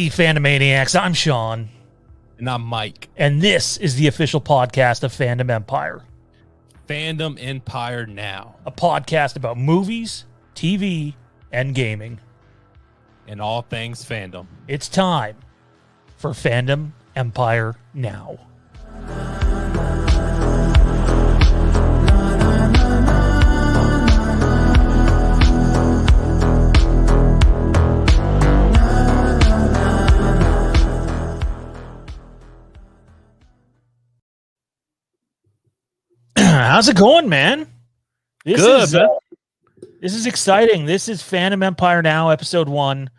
Howdy, Fandomaniacs. I'm Sean. And I'm Mike. And this is the official podcast of Fandom Empire. Fandom Empire Now. A podcast about movies, TV, and gaming. And all things fandom. It's time for Fandom Empire Now. How's it going, man? This is exciting. This is Fandom Empire Now, episode 1.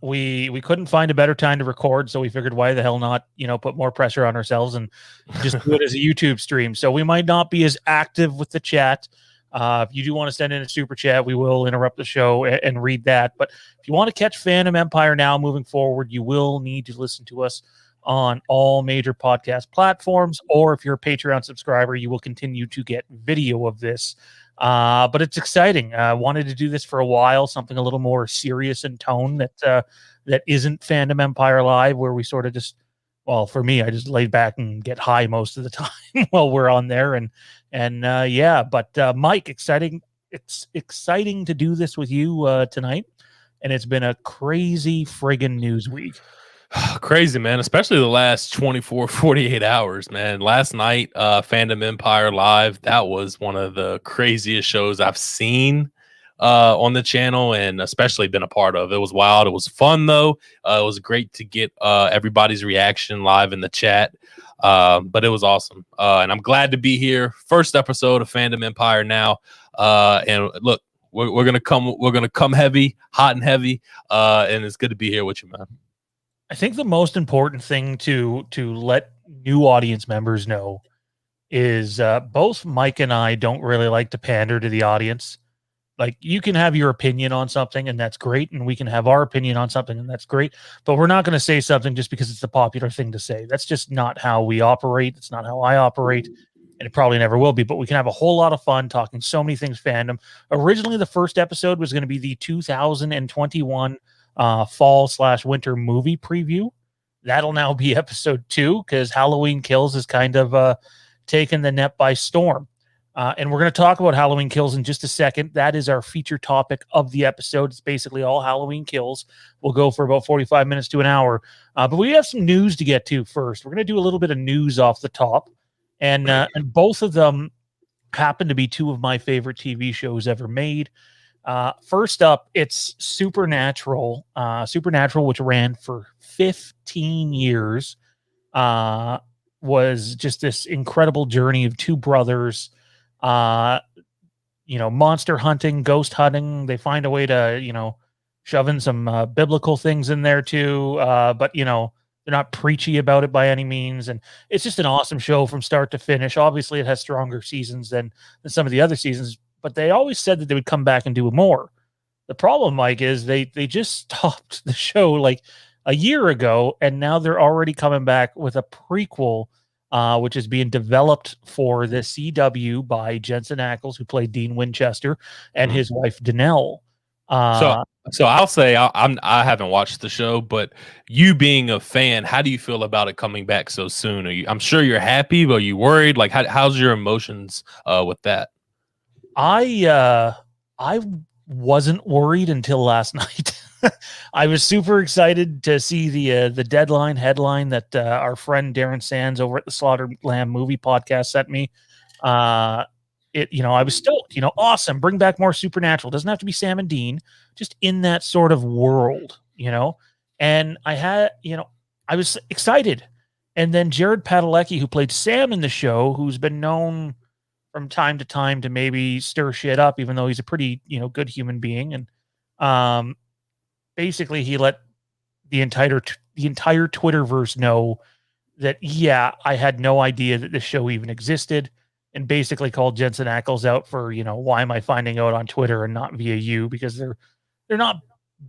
We couldn't find a better time to record, so we figured why the hell not, put more pressure on ourselves and just do it as a YouTube stream. So we might not be as active with the chat. If you do want to send in a super chat, we will interrupt the show and read that. But if you want to catch Fandom Empire Now moving forward, you will need to listen to us on all major podcast platforms, or if you're a Patreon subscriber, you will continue to get video of this. But it's exciting. I wanted to do this for a while, something a little more serious in tone that isn't Fandom Empire Live, where we sort of just, well, for me, I just lay back and get high most of the time while we're on there. But Mike, exciting. It's exciting to do this with you tonight. And it's been a crazy friggin' news week. Crazy, man, especially the last 24, 48 hours, man. Last night, Fandom Empire Live, that was one of the craziest shows I've seen on the channel and especially been a part of. It was wild. It was fun, though. It was great to get everybody's reaction live in the chat, but it was awesome. And I'm glad to be here. First episode of Fandom Empire Now. And look, we're gonna come heavy, hot and heavy, and it's good to be here with you, man. I think the most important thing to let new audience members know is both Mike and I don't really like to pander to the audience. Like, you can have your opinion on something, and that's great, and we can have our opinion on something, and that's great, but we're not going to say something just because it's the popular thing to say. That's just not how we operate. It's not how I operate, and it probably never will be, but we can have a whole lot of fun talking so many things fandom. Originally, the first episode was going to be the 2021 fall/winter movie preview. That'll now be episode 2 because Halloween Kills has kind of taken the net by storm. And we're going to talk about Halloween Kills in just a second. That is our feature topic of the episode. It's basically all Halloween Kills. We'll go for about 45 minutes to an hour. But we have some news to get to first. We're going to do a little bit of news off the top. And both of them happen to be 2 of my favorite TV shows ever made. First up, it's Supernatural. Supernatural, which ran for 15 years, was just this incredible journey of 2 brothers, monster hunting, ghost hunting. They find a way to, shove in some biblical things in there too. But they're not preachy about it by any means. And it's just an awesome show from start to finish. Obviously, it has stronger seasons than some of the other seasons, but they always said that they would come back and do more. The problem, Mike, is they just stopped the show like a year ago, and now they're already coming back with a prequel, which is being developed for the CW by Jensen Ackles, who played Dean Winchester, and his wife Danelle. So I'll say I haven't watched the show, but you being a fan, how do you feel about it coming back so soon? I'm sure you're happy, but are you worried? Like, how's your emotions with that? I wasn't worried until last night. I was super excited to see the deadline headline that our friend Darren Sands over at the Slaughter Lamb Movie Podcast sent me. I was stoked. Awesome. Bring back more Supernatural. Doesn't have to be Sam and Dean, just in that sort of world. And I was excited. And then Jared Padalecki, who played Sam in the show, who's been known from time to time to maybe stir shit up, even though he's a pretty, good human being. And basically he let the entire Twitterverse know that, I had no idea that this show even existed, and basically called Jensen Ackles out for, why am I finding out on Twitter and not via you? Because they're not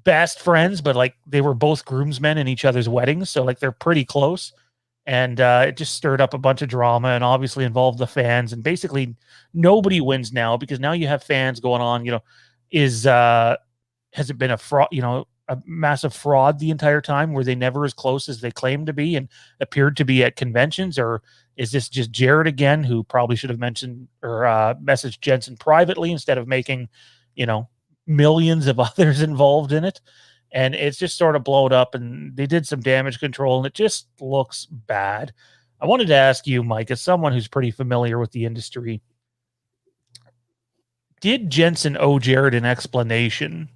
best friends, but like they were both groomsmen in each other's weddings. So like they're pretty close. And it just stirred up a bunch of drama and obviously involved the fans. And basically nobody wins now, because now you have fans going on, has it been a fraud? a massive fraud the entire time? Were they never as close as they claimed to be and appeared to be at conventions? Or is this just Jared again, who probably should have mentioned or messaged Jensen privately instead of making, millions of others involved in it? And it's just sort of blown up, and they did some damage control, and it just looks bad. I wanted to ask you, Mike, as someone who's pretty familiar with the industry, did Jensen owe Jared an explanation?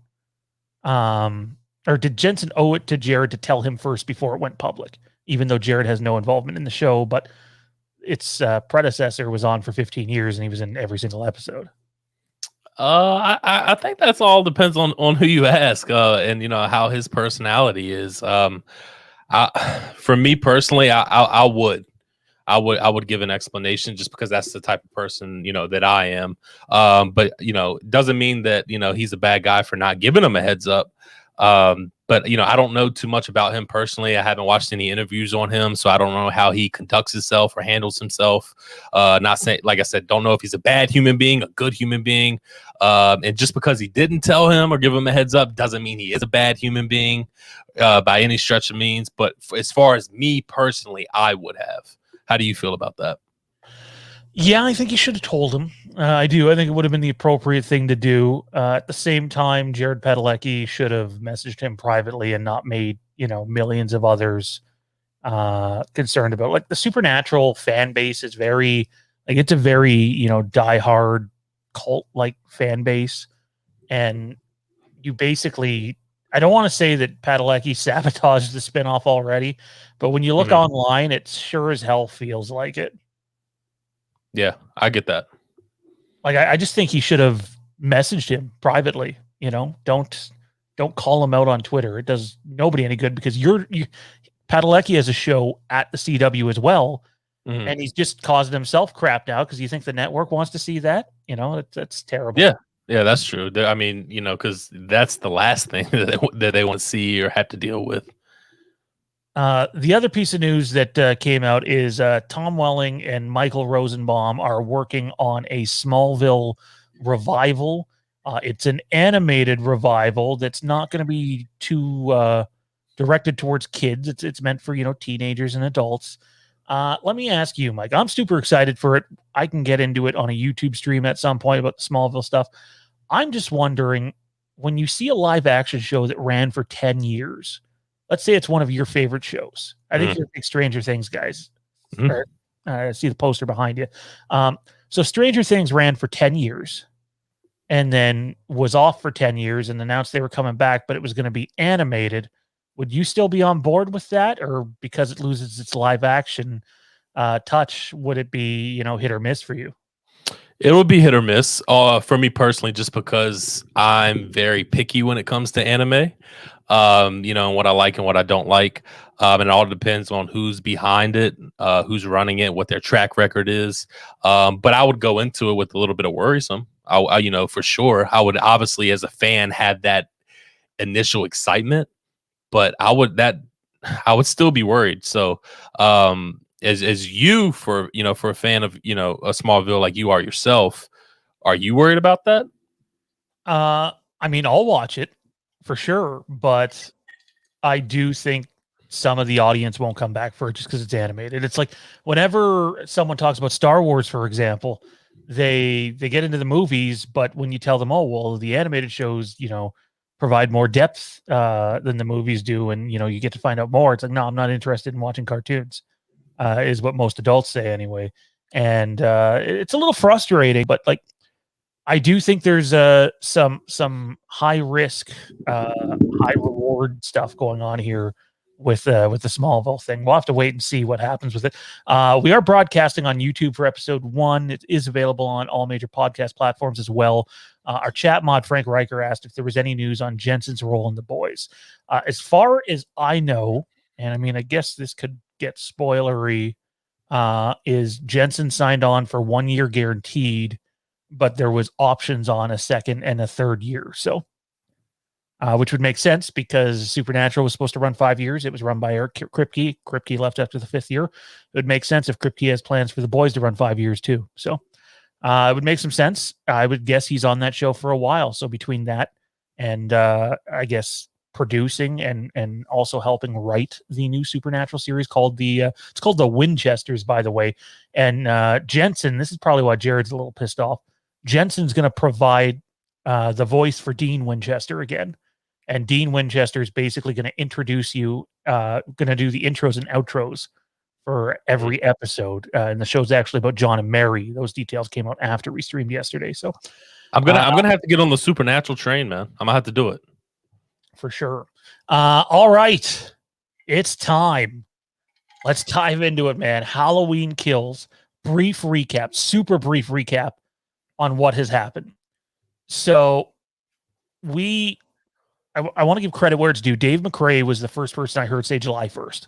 Or did Jensen owe it to Jared to tell him first before it went public, even though Jared has no involvement in the show, but its predecessor was on for 15 years and he was in every single episode? I think that's all depends on who you ask, and how his personality is. For me personally, I would give an explanation just because that's the type of person that I am. But it doesn't mean that he's a bad guy for not giving him a heads up. But I don't know too much about him personally. I haven't watched any interviews on him, so I don't know how he conducts himself or handles himself. Not saying, like I said, don't know if he's a bad human being, a good human being. And just because he didn't tell him or give him a heads up doesn't mean he is a bad human being by any stretch of means. But as far as me personally, I would have. How do you feel about that? Yeah, I think you should have told him. I do. I think it would have been the appropriate thing to do. At the same time, Jared Padalecki should have messaged him privately and not made, millions of others concerned about. Like, the Supernatural fan base is very, it's a very, diehard cult-like fan base. And you basically, I don't want to say that Padalecki sabotaged the spinoff already, but when you look online, it sure as hell feels like it. Yeah, I get that. Like, I just think he should have messaged him privately. Don't call him out on Twitter. It does nobody any good, because Padalecki has a show at the CW as well, and he's just causing himself crap now because you think the network wants to see that. That's terrible. Yeah, that's true. I mean, because that's the last thing that they want to see or have to deal with. The other piece of news that came out is Tom Welling and Michael Rosenbaum are working on a Smallville revival. It's an animated revival that's not going to be too directed towards kids. It's meant for teenagers and adults. Let me ask you, Mike. I'm super excited for it. I can get into it on a YouTube stream at some point about the Smallville stuff. I'm just wondering, when you see a live action show that ran for 10 years. Let's say it's one of your favorite shows. I think you're big Stranger Things guys. I see the poster behind you. So Stranger Things ran for 10 years and then was off for 10 years and announced they were coming back, but it was going to be animated. Would you still be on board with that? Or because it loses its live action touch, would it be, hit or miss for you? It'll be hit or miss for me personally, just because I'm very picky when it comes to anime. What I like and what I don't like. And it all depends on who's behind it, who's running it, what their track record is. But I would go into it with a little bit of worrisome. I for sure, I would obviously as a fan have that initial excitement, but I would still be worried. So, as you for a fan of, a Smallville like you are yourself, are you worried about that? I mean, I'll watch it for sure, but I do think some of the audience won't come back for it just because it's animated. It's like whenever someone talks about Star Wars, for example, they get into the movies, but when you tell them, oh, well, the animated shows, provide more depth than the movies do, and you get to find out more. It's like, no, I'm not interested in watching cartoons, is what most adults say anyway. And it's a little frustrating, but like, I do think there's some high risk, high reward stuff going on here with the Smallville thing. We'll have to wait and see what happens with it. We are broadcasting on YouTube for episode 1. It is available on all major podcast platforms as well. Our chat mod Frank Riker asked if there was any news on Jensen's role in The Boys. As far as I know, and I mean, I guess this could get spoilery, is Jensen signed on for 1 year guaranteed, but there was options on a second and a third year. So, which would make sense because Supernatural was supposed to run 5 years. It was run by Eric Kripke. Kripke left after the 5th year. It would make sense if Kripke has plans for The Boys to run 5 years too. So, it would make some sense. I would guess he's on that show for a while. So between that and I guess producing and also helping write the new Supernatural series called it's called the Winchesters, by the way. And Jensen, this is probably why Jared's a little pissed off. Jensen's going to provide the voice for Dean Winchester again. And Dean Winchester is basically going to introduce you, going to do the intros and outros for every episode. And the show's actually about John and Mary. Those details came out after we streamed yesterday. So I'm gonna have to get on the Supernatural train, man. I'm gonna have to do it. For sure. All right. It's time. Let's dive into it, man. Halloween Kills. Brief recap, super brief recap on what has happened. So I want to give credit where it's due. Dave McRae was the first person I heard say July 1st.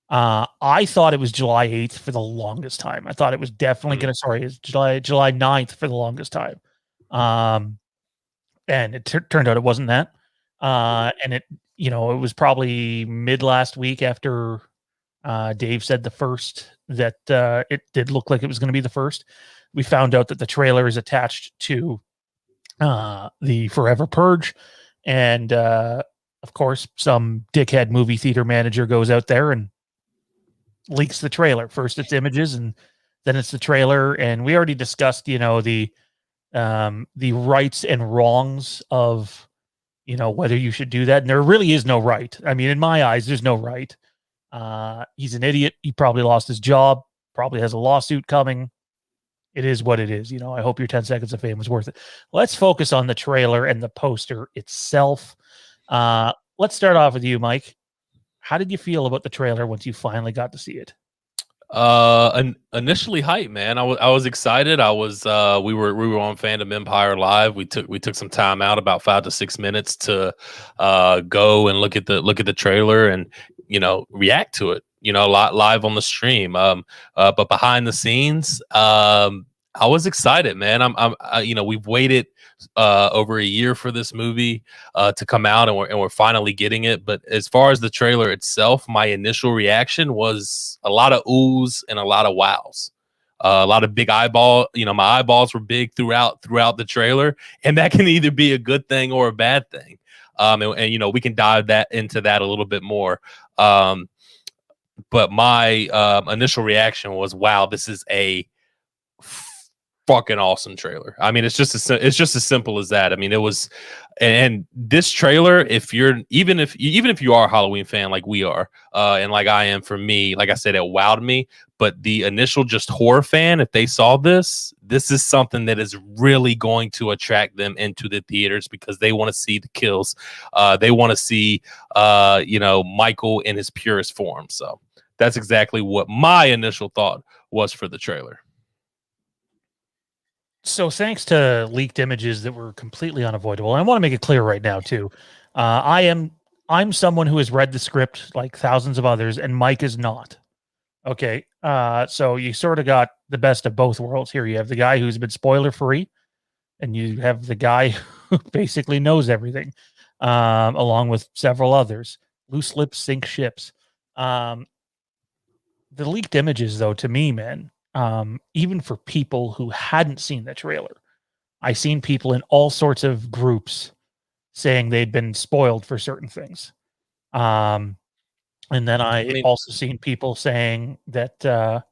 I thought it was July 8th for the longest time. I thought it was definitely it's July 9th for the longest time. And it turned out it wasn't that. And it was probably mid last week after Dave said the first that it did look like it was going to be the first. We found out that the trailer is attached to the Forever Purge. And of course, some dickhead movie theater manager goes out there and leaks the trailer. First it's images and then it's the trailer. And we already discussed, the rights and wrongs of whether you should do that. And there really is no right. I mean, in my eyes, there's no right. He's an idiot. He probably lost his job, probably has a lawsuit coming. It is what it is. I hope your 10 seconds of fame was worth it. Let's focus on the trailer and the poster itself. Let's start off with you, Mike. How did you feel about the trailer once you finally got to see it? Initially hype, man. I was excited. We were on Fandom Empire Live. We took some time out, about 5 to 6 minutes, to go and look at the trailer and react to it. Live on the stream. But behind the scenes, I was excited, man. We've waited over a year for this movie to come out, and we're finally getting it. But as far as the trailer itself, my initial reaction was a lot of oohs and a lot of wows. A lot of big eyeball. My eyeballs were big throughout the trailer, and that can either be a good thing or a bad thing. And we can dive into that a little bit more. But my initial reaction was, wow, this is a fucking awesome trailer. I mean, it's just as simple as that. I mean, it was, and this trailer, even if you are a Halloween fan like we are, and like I am, for me, like I said, it wowed me. But the initial just horror fan, if they saw this is something that is really going to attract them into the theaters, because they want to see the kills. They want to see, Michael in his purest form. So that's exactly what my initial thought was for the trailer. So thanks to leaked images that were completely unavoidable. And I want to make it clear right now too. I'm someone who has read the script like thousands of others, and Mike is not. Okay. So you sort of got the best of both worlds here. You have the guy who's been spoiler free, and you have the guy who basically knows everything, along with several others. Loose lips sink ships. The leaked images, though, to me, man, even for people who hadn't seen the trailer, I seen people in all sorts of groups saying they'd been spoiled for certain things. And then I also seen people saying that,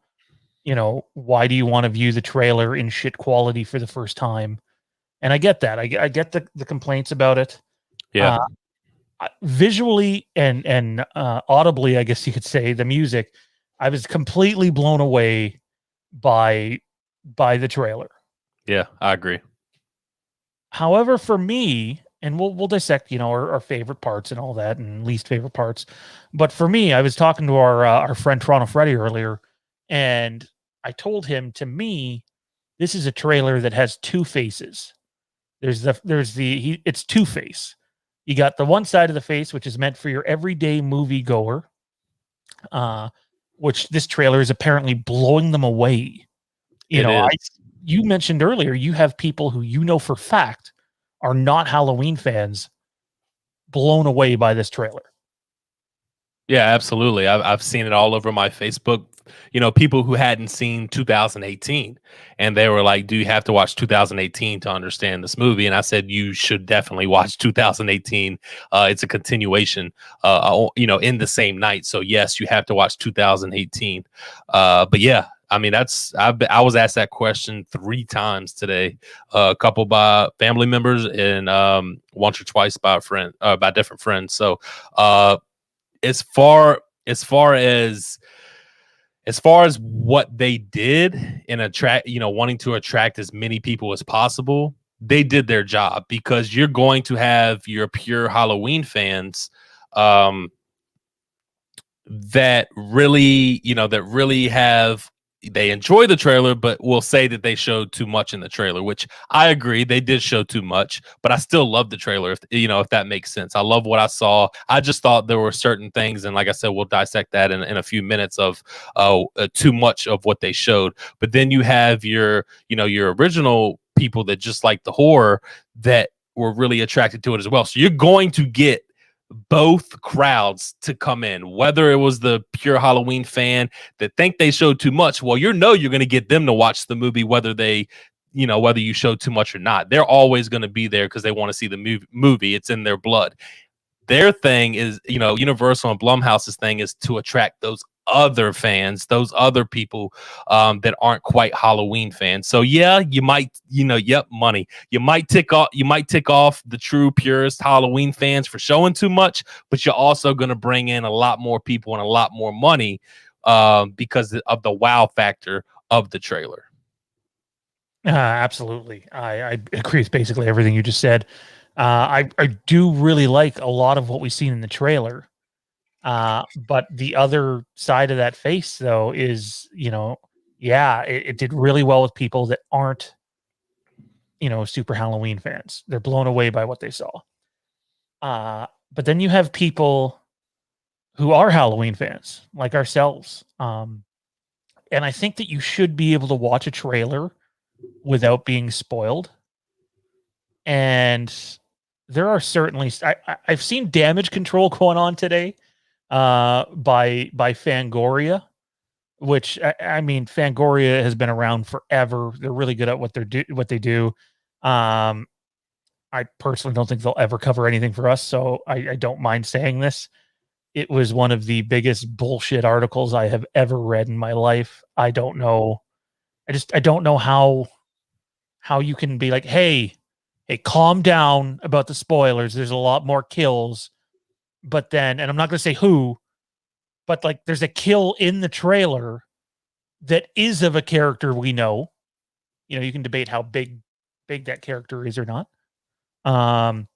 why do you want to view the trailer in shit quality for the first time? And I get that. I get the complaints about it. Yeah. Visually and audibly, I guess you could say, the music, I was completely blown away by the trailer. Yeah, I agree. However, for me, and we'll dissect, our favorite parts and all that, and least favorite parts. But for me, I was talking to our friend Toronto Freddy earlier, and I told him, to me, this is a trailer that has two faces. It's two-face. You got the one side of the face, which is meant for your everyday moviegoer, which this trailer is apparently blowing them away. You mentioned earlier, you have people who for fact are not Halloween fans blown away by this trailer. Yeah, absolutely. I've seen it all over my Facebook people who hadn't seen 2018, and they were like, do you have to watch 2018 to understand this movie? And I said, you should definitely watch 2018. It's a continuation, in the same night. So yes, you have to watch 2018. But yeah, I mean, I was asked that question 3 times today, a couple by family members and once or twice by a friend, by different friends. So as far as what they did in wanting to attract as many people as possible, they did their job, because you're going to have your pure Halloween fans that really they enjoy the trailer, but will say that they showed too much in the trailer, which I agree. They did show too much, but I still love the trailer. If that makes sense. I love what I saw. I just thought there were certain things. And like I said, we'll dissect that in a few minutes of too much of what they showed. But then you have your original people that just like the horror that were really attracted to it as well. So you're going to get both crowds to come in, whether it was the pure Halloween fan that think they showed too much. Well, you're going to get them to watch the movie, whether you show too much or not. They're always going to be there because they want to see the movie. It's in their blood. Their thing is, Universal and Blumhouse's thing is to attract those other fans, those other people that aren't quite Halloween fans. So yeah, you might, money. You might tick off the true purist Halloween fans for showing too much, but you're also going to bring in a lot more people and a lot more money because of the wow factor of the trailer. Absolutely. I agree with basically everything you just said. I do really like a lot of what we've seen in the trailer. But the other side of that face, though, is, it did really well with people that aren't, super Halloween fans. They're blown away by what they saw. But then you have people who are Halloween fans, like ourselves. And I think that you should be able to watch a trailer without being spoiled. And there are certainly, I've seen damage control going on today by Fangoria, which I mean, Fangoria has been around forever. They're really good at what they do. I personally don't think they'll ever cover anything for us, so I don't mind saying this. It was one of the biggest bullshit articles I have ever read in my life. I don't know. I don't know how you can be like, hey, calm down about the spoilers. There's a lot more kills. But then, and I'm not going to say who, but like there's a kill in the trailer that is of a character we know. You can debate how big that character is or not. And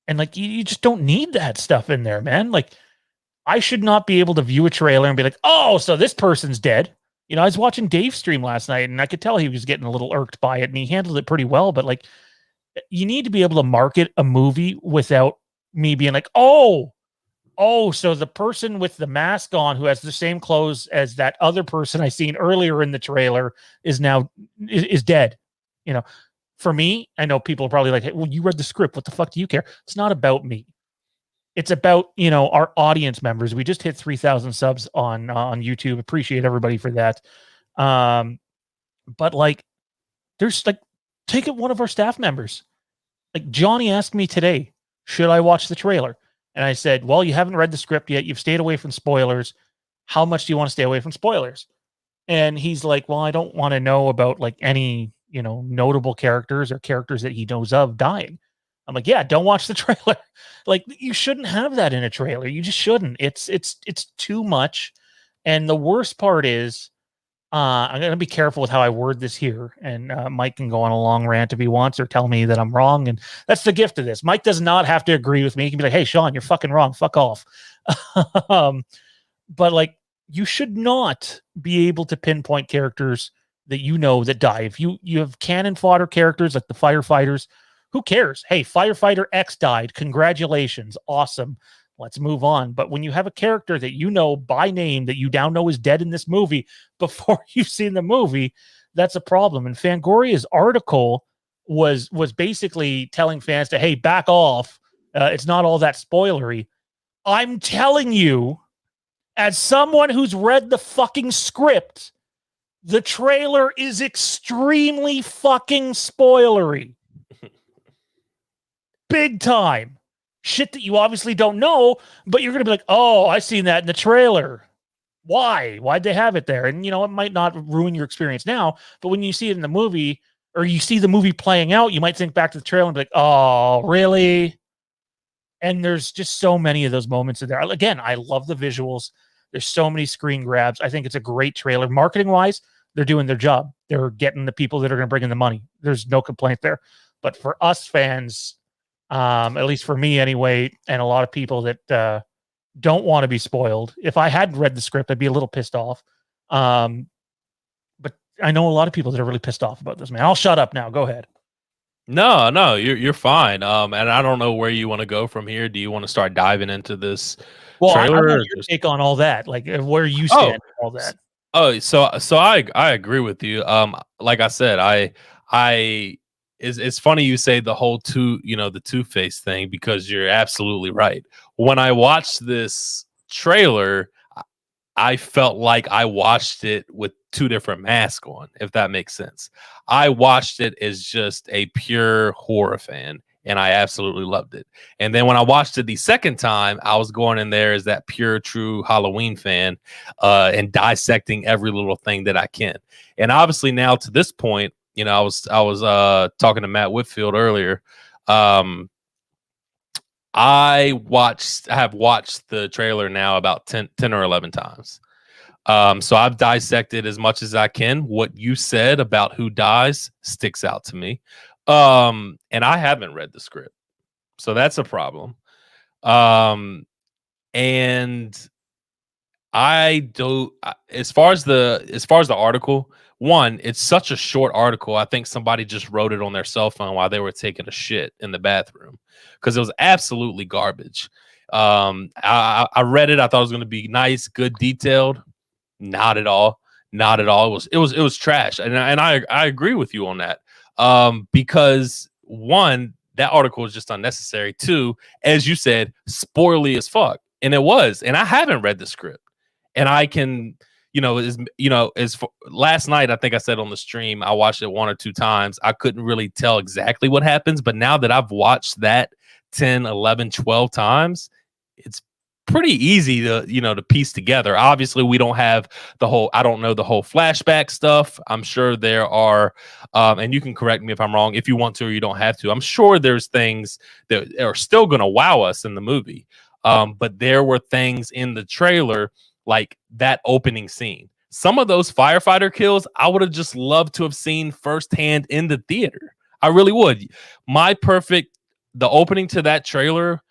like you just don't need that stuff in there, man. Like I should not be able to view a trailer and be like, oh, so this person's dead. I was watching Dave's stream last night and I could tell he was getting a little irked by it and he handled it pretty well. But like, you need to be able to market a movie without me being like, oh, so the person with the mask on who has the same clothes as that other person I seen earlier in the trailer is dead. For me, I know people are probably like, hey, well, you read the script. What the fuck do you care? It's not about me. It's about, our audience members. We just hit 3,000 subs on YouTube. Appreciate everybody for that. But like, there's like, take it one of our staff members. Like Johnny asked me today, should I watch the trailer? And I said, well, you haven't read the script yet. You've stayed away from spoilers. How much do you want to stay away from spoilers? And he's like, well, I don't want to know about like any, notable characters or characters that he knows of dying. I'm like, yeah, don't watch the trailer. Like you shouldn't have that in a trailer. You just shouldn't. It's too much. And the worst part is, I'm going to be careful with how I word this here. And Mike can go on a long rant if he wants or tell me that I'm wrong. And that's the gift of this. Mike does not have to agree with me. He can be like, hey, Sean, you're fucking wrong. Fuck off. But like, you should not be able to pinpoint characters that that die. If you have cannon fodder characters like the firefighters, who cares? Hey, firefighter X died. Congratulations. Awesome. Let's move on. But when you have a character that by name that you now know is dead in this movie before you've seen the movie, that's a problem. And Fangoria's article was basically telling fans to, hey, back off. It's not all that spoilery. I'm telling you, As someone who's read the fucking script, the trailer is extremely fucking spoilery. Big time. Shit that you obviously don't know, but you're going to be like, oh, I seen that in the trailer. Why? Why'd they have it there? And, it might not ruin your experience now, but when you see it in the movie or you see the movie playing out, you might think back to the trailer and be like, oh, really? And there's just so many of those moments in there. Again, I love the visuals. There's so many screen grabs. I think it's a great trailer. Marketing wise, they're doing their job. They're getting the people that are going to bring in the money. There's no complaint there. But for us fans, at least for me anyway, and a lot of people that don't want to be spoiled. If I hadn't read the script, I'd be a little pissed off. But I know a lot of people that are really pissed off about this, man. I'll shut up now. Go ahead. No, you're fine. And I don't know where you want to go from here. Do you want to start diving into this trailer? I want your take on all that, like where you stand with all that. Oh, so I agree with you. Like I said, it's funny you say the whole the Two-Face thing, because you're absolutely right. When I watched this trailer, I felt like I watched it with two different masks on, if that makes sense. I watched it as just a pure horror fan, and I absolutely loved it. And then when I watched it the second time, I was going in there as that pure, true Halloween fan, and dissecting every little thing that I can. And obviously now to this point, I was talking to Matt Whitfield earlier. I have watched the trailer now about 10 or 11 times. So I've dissected as much as I can. What you said about who dies sticks out to me. And I haven't read the script, so that's a problem. And I do, as far as the article, one, it's such a short article. I think somebody just wrote it on their cell phone while they were taking a shit in the bathroom, because it was absolutely garbage. I read it. I thought it was going to be nice, good, detailed. Not at all. Not at all. It was trash. And I agree with you on that. Because one, that article is just unnecessary. Two, as you said, spoilery as fuck. And it was. And I haven't read the script. And I can, last night, I think I said on the stream, I watched it 1 or 2 times. I couldn't really tell exactly what happens. But now that I've watched that 10, 11, 12 times, it's pretty easy to piece together. Obviously, we don't have I don't know the whole flashback stuff. I'm sure there are, and you can correct me if I'm wrong, if you want to or you don't have to. I'm sure there's things that are still going to wow us in the movie. But there were things in the trailer, like that opening scene. Some of those firefighter kills, I would have just loved to have seen firsthand in the theater. I really would. The opening to that trailer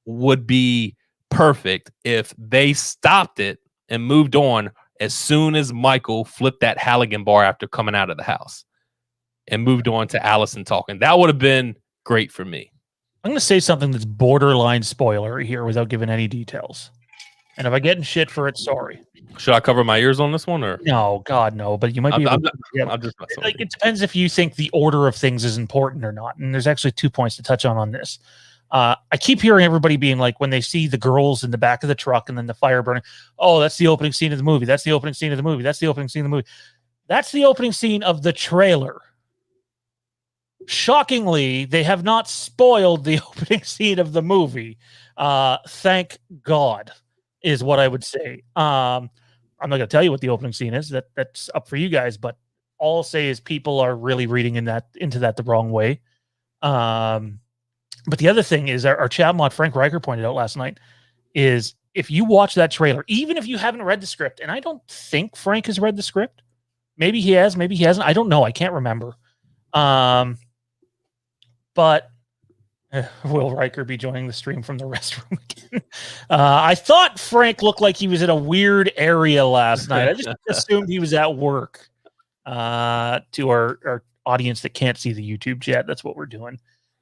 would be perfect if they stopped it and moved on as soon as Michael flipped that Halligan bar after coming out of the house and moved on to Allison talking. That would have been great for me. I'm going to say something that's borderline spoilery here without giving any details. And if I get in shit for it, sorry. Should I cover my ears on this one, or no? God, no. But you might be. It depends if you think the order of things is important or not. And there's actually 2 points to touch on this. I keep hearing everybody being like, when they see the girls in the back of the truck and then the fire burning, oh, that's the opening scene of the movie. That's the opening scene of the movie. That's the opening scene of the movie. That's the opening scene of the trailer. Shockingly, they have not spoiled the opening scene of the movie. Thank God, is what I would say. I'm not going to tell you what the opening scene is. That's up for you guys. But all I'll say is people are really reading into that the wrong way. But the other thing is, our chat mod Frank Riker pointed out last night, is if you watch that trailer, even if you haven't read the script, and I don't think Frank has read the script. Maybe he has, maybe he hasn't. I don't know. I can't remember. But will Riker be joining the stream from the restroom again? I thought Frank looked like he was in a weird area last night. I just assumed he was at work. To our audience that can't see the YouTube chat, that's what we're doing.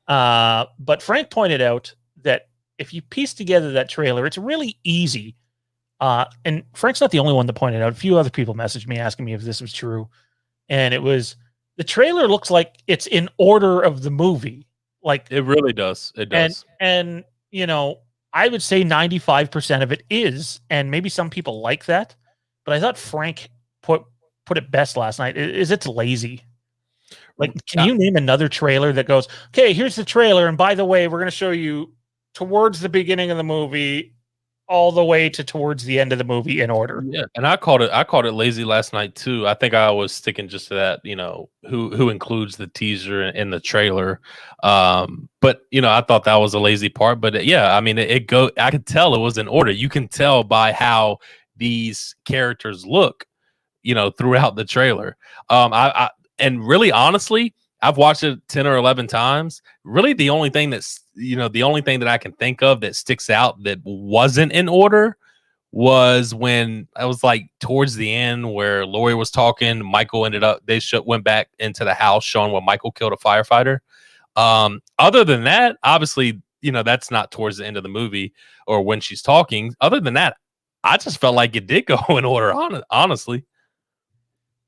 But Frank pointed out that if you piece together that trailer, it's really easy. And Frank's not the only one that pointed out. A few other people messaged me asking me if this was true. And it was, the trailer looks like it's in order of the movie. Like, it really does. It does. And I would say 95% of it is, and maybe some people like that, but I thought Frank put it best last night. Is it's lazy. Like, can you name another trailer that goes, okay, here's the trailer, and by the way, we're going to show you towards the beginning of the movie all the way to towards the end of the movie in order. Yeah, and I called it lazy last night too. I think I was sticking just to that, who includes the teaser in the trailer. But I thought that was a lazy part. But yeah, I mean, I could tell it was in order. You can tell by how these characters look, throughout the trailer. I and really honestly, I've watched it 10 or 11 times. Really, the only thing that I can think of that sticks out that wasn't in order was when I was like towards the end where Lori was talking. Michael went back into the house showing when Michael killed a firefighter. Other than that, obviously, that's not towards the end of the movie or when she's talking. Other than that, I just felt like it did go in order, honestly.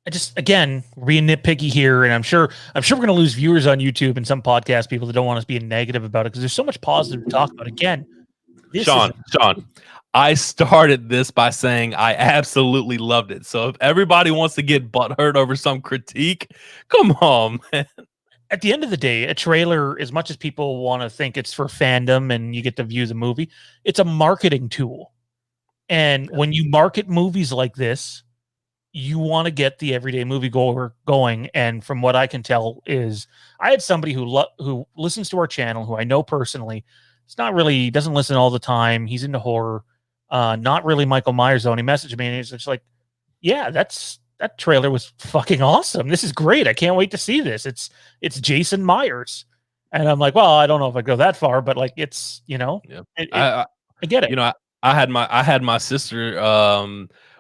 I just, again, being nitpicky here, and I'm sure we're going to lose viewers on YouTube and some podcast people that don't want us being negative about it because there's so much positive to talk about. Again, Sean, I started this by saying I absolutely loved it. So if everybody wants to get butthurt over some critique, come on, man. At the end of the day, a trailer, as much as people want to think it's for fandom and you get to view the movie, it's a marketing tool. And when you market movies like this, you want to get the everyday moviegoer going. And from what I can tell is I had somebody who listens to our channel, who I know personally. It's not really, doesn't listen all the time. He's into horror, not really Michael Myers zone. He messaged me and he's just like, yeah, that trailer was fucking awesome. This is great. I can't wait to see this. It's Jason Myers. And I'm like, well, I don't know if I go that far, but like, it's, I get it. I had my sister,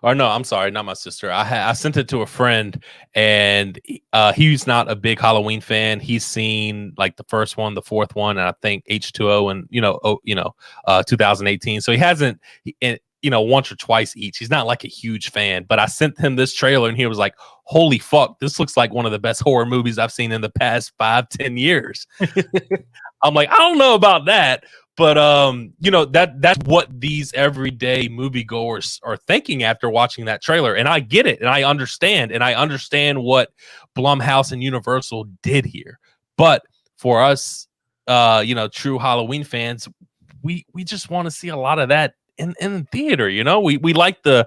or no, I'm sorry, not my sister. I sent it to a friend, and he's not a big Halloween fan. He's seen like the first one, the fourth one, and I think H2O and 2018. So he hasn't, once or twice each. He's not like a huge fan. But I sent him this trailer, and he was like, "Holy fuck, this looks like one of the best horror movies I've seen in the past 5-10 years." I'm like, I don't know about that. But that's what these everyday moviegoers are thinking after watching that trailer, and I get it, and I understand what Blumhouse and Universal did here. But for us, true Halloween fans, we just want to see a lot of that in the theater. We like the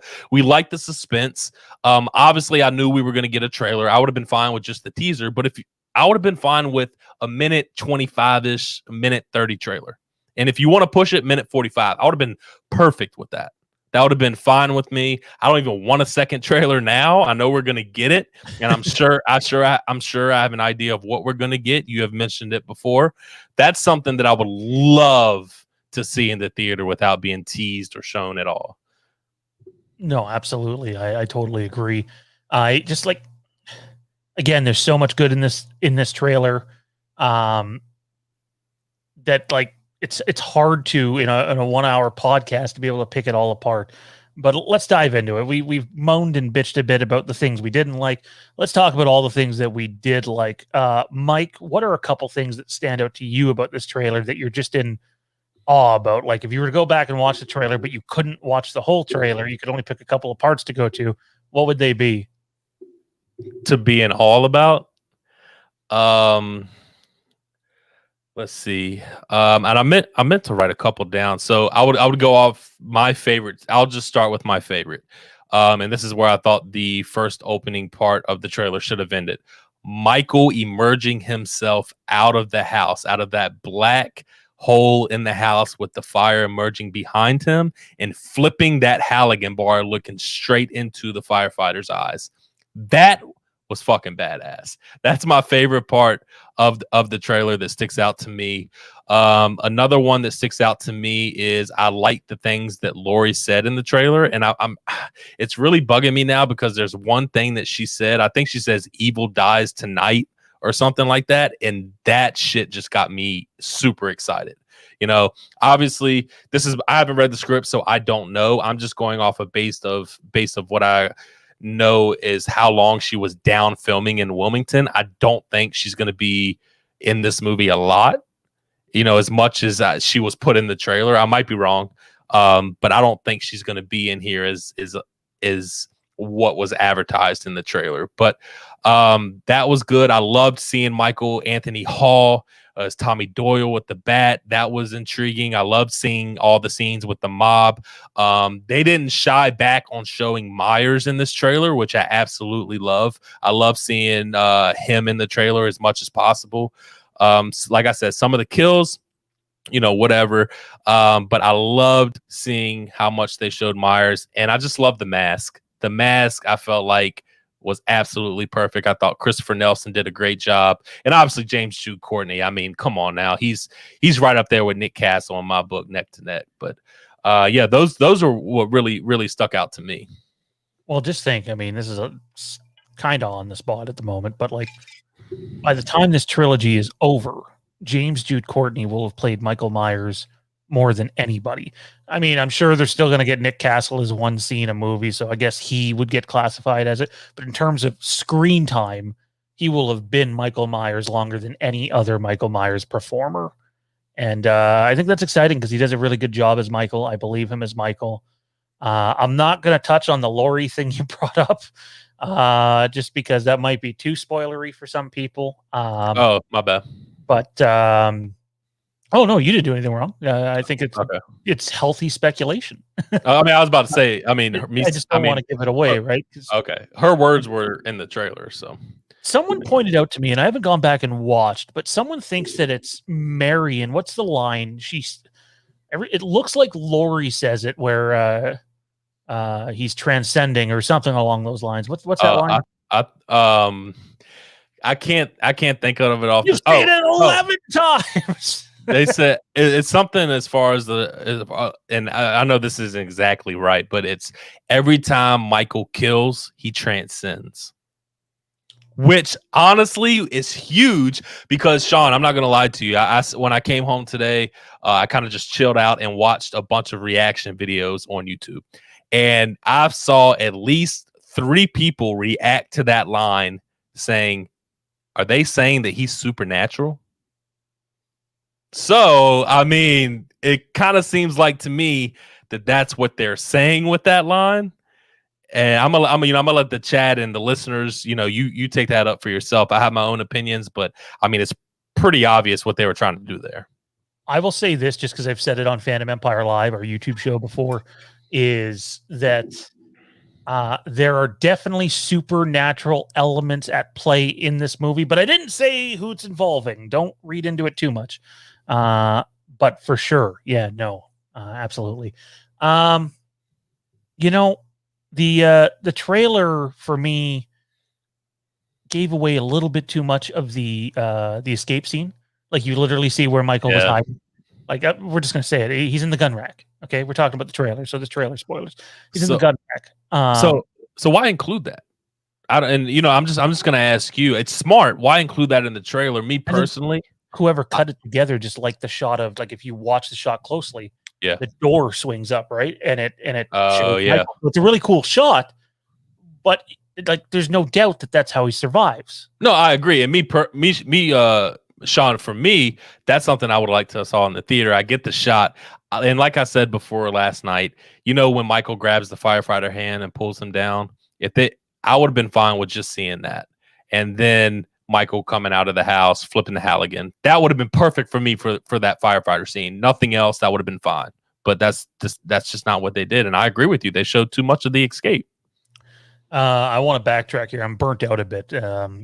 suspense. Obviously, I knew we were going to get a trailer. I would have been fine with just the teaser, but I would have been fine with a minute 25-ish, minute 30 trailer. And if you want to push it, minute 45, I would have been perfect with that. That would have been fine with me. I don't even want a second trailer now. I know we're going to get it, and I'm sure I have an idea of what we're going to get. You have mentioned it before. That's something that I would love to see in the theater without being teased or shown at all. No, absolutely. I totally agree. I just like, again, there's so much good in this trailer that like it's hard to in a 1 hour podcast to be able to pick it all apart. But let's dive into it. We've moaned and bitched a bit about the things we didn't like. Let's talk about all the things that we did like. Mike, what are a couple things that stand out to you about this trailer that you're just in awe about? Like if you were to go back and watch the trailer, but you couldn't watch the whole trailer, you could only pick a couple of parts to go to, what would they be? To be in awe about? Let's see. And I meant to write a couple down. So I would go off my favorites. I'll just start with my favorite. And this is where I thought the first opening part of the trailer should have ended. Michael emerging himself out of the house, out of that black hole in the house with the fire emerging behind him and flipping that Halligan bar, looking straight into the firefighter's eyes. That was fucking badass. That's my favorite part of the trailer that sticks out to me. Another one that sticks out to me is I like the things that Lori said in the trailer, and I'm it's really bugging me now because there's one thing that she said. I think she says evil dies tonight or something like that, and that shit just got me super excited. Obviously I haven't read the script, so I don't know. I'm just going off of base of what I know is how long she was down filming in Wilmington. I don't think she's going to be in this movie a lot. as much as she was put in the trailer. I might be wrong, but I don't think she's going to be in here as what was advertised in the trailer. But that was good. I loved seeing Michael Anthony Hall as Tommy Doyle with the bat. That was intriguing. I loved seeing all the scenes with the mob. They didn't shy back on showing Myers in this trailer, which I absolutely love. I love seeing him in the trailer as much as possible. Like I said, some of the kills, whatever. But I loved seeing how much they showed Myers, and I just love the mask. The mask, I felt like, was absolutely perfect. I thought Christopher Nelson did a great job, and obviously James Jude Courtney. I mean, come on now, he's right up there with Nick Castle in my book, neck to neck. But yeah, those are what really stuck out to me. Well, just think. I mean, this is kind of on the spot at the moment, but like by the time this trilogy is over, James Jude Courtney will have played Michael Myers more than anybody. I mean, I'm sure they're still going to get Nick Castle as one scene a movie, so I guess he would get classified as it. But in terms of screen time, he will have been Michael Myers longer than any other Michael Myers performer. And I think that's exciting because he does a really good job as Michael. I believe him as Michael. I'm not going to touch on the Laurie thing you brought up, just because that might be too spoilery for some people. Oh, my bad. But oh no, you didn't do anything wrong. I think it's healthy speculation. I mean, I was about to say. I mean, I just don't want to give it away, right? Okay, her words were in the trailer, so. Someone pointed out to me, and I haven't gone back and watched, but someone thinks that it's Marion. What's the line? It looks like Laurie says it, where he's transcending or something along those lines. What's that line? I can't think of it off. You've seen it 11 times. They said it's something as far as and I know this isn't exactly right, but it's every time Michael kills, he transcends. Which honestly is huge because, Sean, I'm not going to lie to you. When I came home today, I kind of just chilled out and watched a bunch of reaction videos on YouTube. And I saw at least 3 people react to that line saying, are they saying that he's supernatural? So, I mean, it kind of seems like to me that that's what they're saying with that line. And I'm gonna let the chat and the listeners, you take that up for yourself. I have my own opinions, but I mean, it's pretty obvious what they were trying to do there. I will say this, just because I've said it on Fandom Empire Live, our YouTube show before, is that there are definitely supernatural elements at play in this movie, but I didn't say who it's involving. Don't read into it too much. But for sure, yeah, no, absolutely. The trailer for me gave away a little bit too much of the escape scene. Like, you literally see where Michael was hiding. Like, we're just gonna say it. He's in the gun rack. Okay, we're talking about the trailer, so this trailer spoilers. He's in the gun rack. So why include that? I'm just gonna ask you. It's smart. Why include that in the trailer? Me personally, whoever cut it together just liked the shot of, like, if you watch the shot closely. Yeah, the door swings up, right, and it. Oh yeah, Michael. It's a really cool shot, but like, there's no doubt that that's how he survives. No, I agree. And Sean, for me, that's something I would like to saw in the theater. I get the shot, and like I said before last night, when Michael grabs the firefighter hand and pulls him down, I would have been fine with just seeing that, and then Michael coming out of the house, flipping the Halligan. That would have been perfect for me for that firefighter scene. Nothing else, that would have been fine. But that's just not what they did. And I agree with you. They showed too much of the escape. I want to backtrack here. I'm burnt out a bit.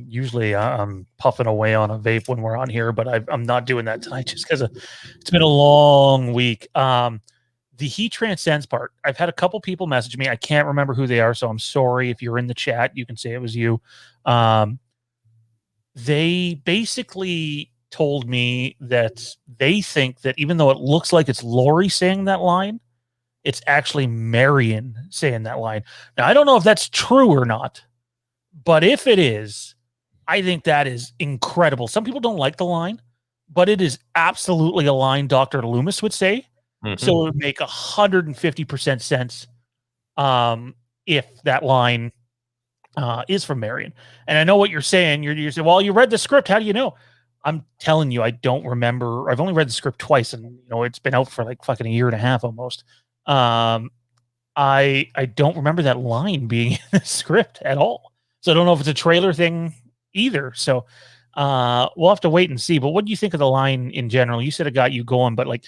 Usually I'm puffing away on a vape when we're on here, but I'm not doing that tonight just because it's been a long week. The he transcends part, I've had a couple people message me. I can't remember who they are, so I'm sorry. If you're in the chat, you can say it was you. They basically told me that they think that even though it looks like it's Laurie saying that line, it's actually Marion saying that line. Now, I don't know if that's true or not, but if it is, I think that is incredible. Some people don't like the line, but it is absolutely a line Dr. Loomis would say. Mm-hmm. So it would make 150% sense if that line is from Marion. And I know what you're saying. You're saying, well, you read the script. How do you know? I'm telling you, I don't remember. I've only read the script twice, and it's been out for like fucking a year and a half almost. Um, I don't remember that line being in the script at all. So I don't know if it's a trailer thing either. So we'll have to wait and see. But what do you think of the line in general? You said it got you going, but like,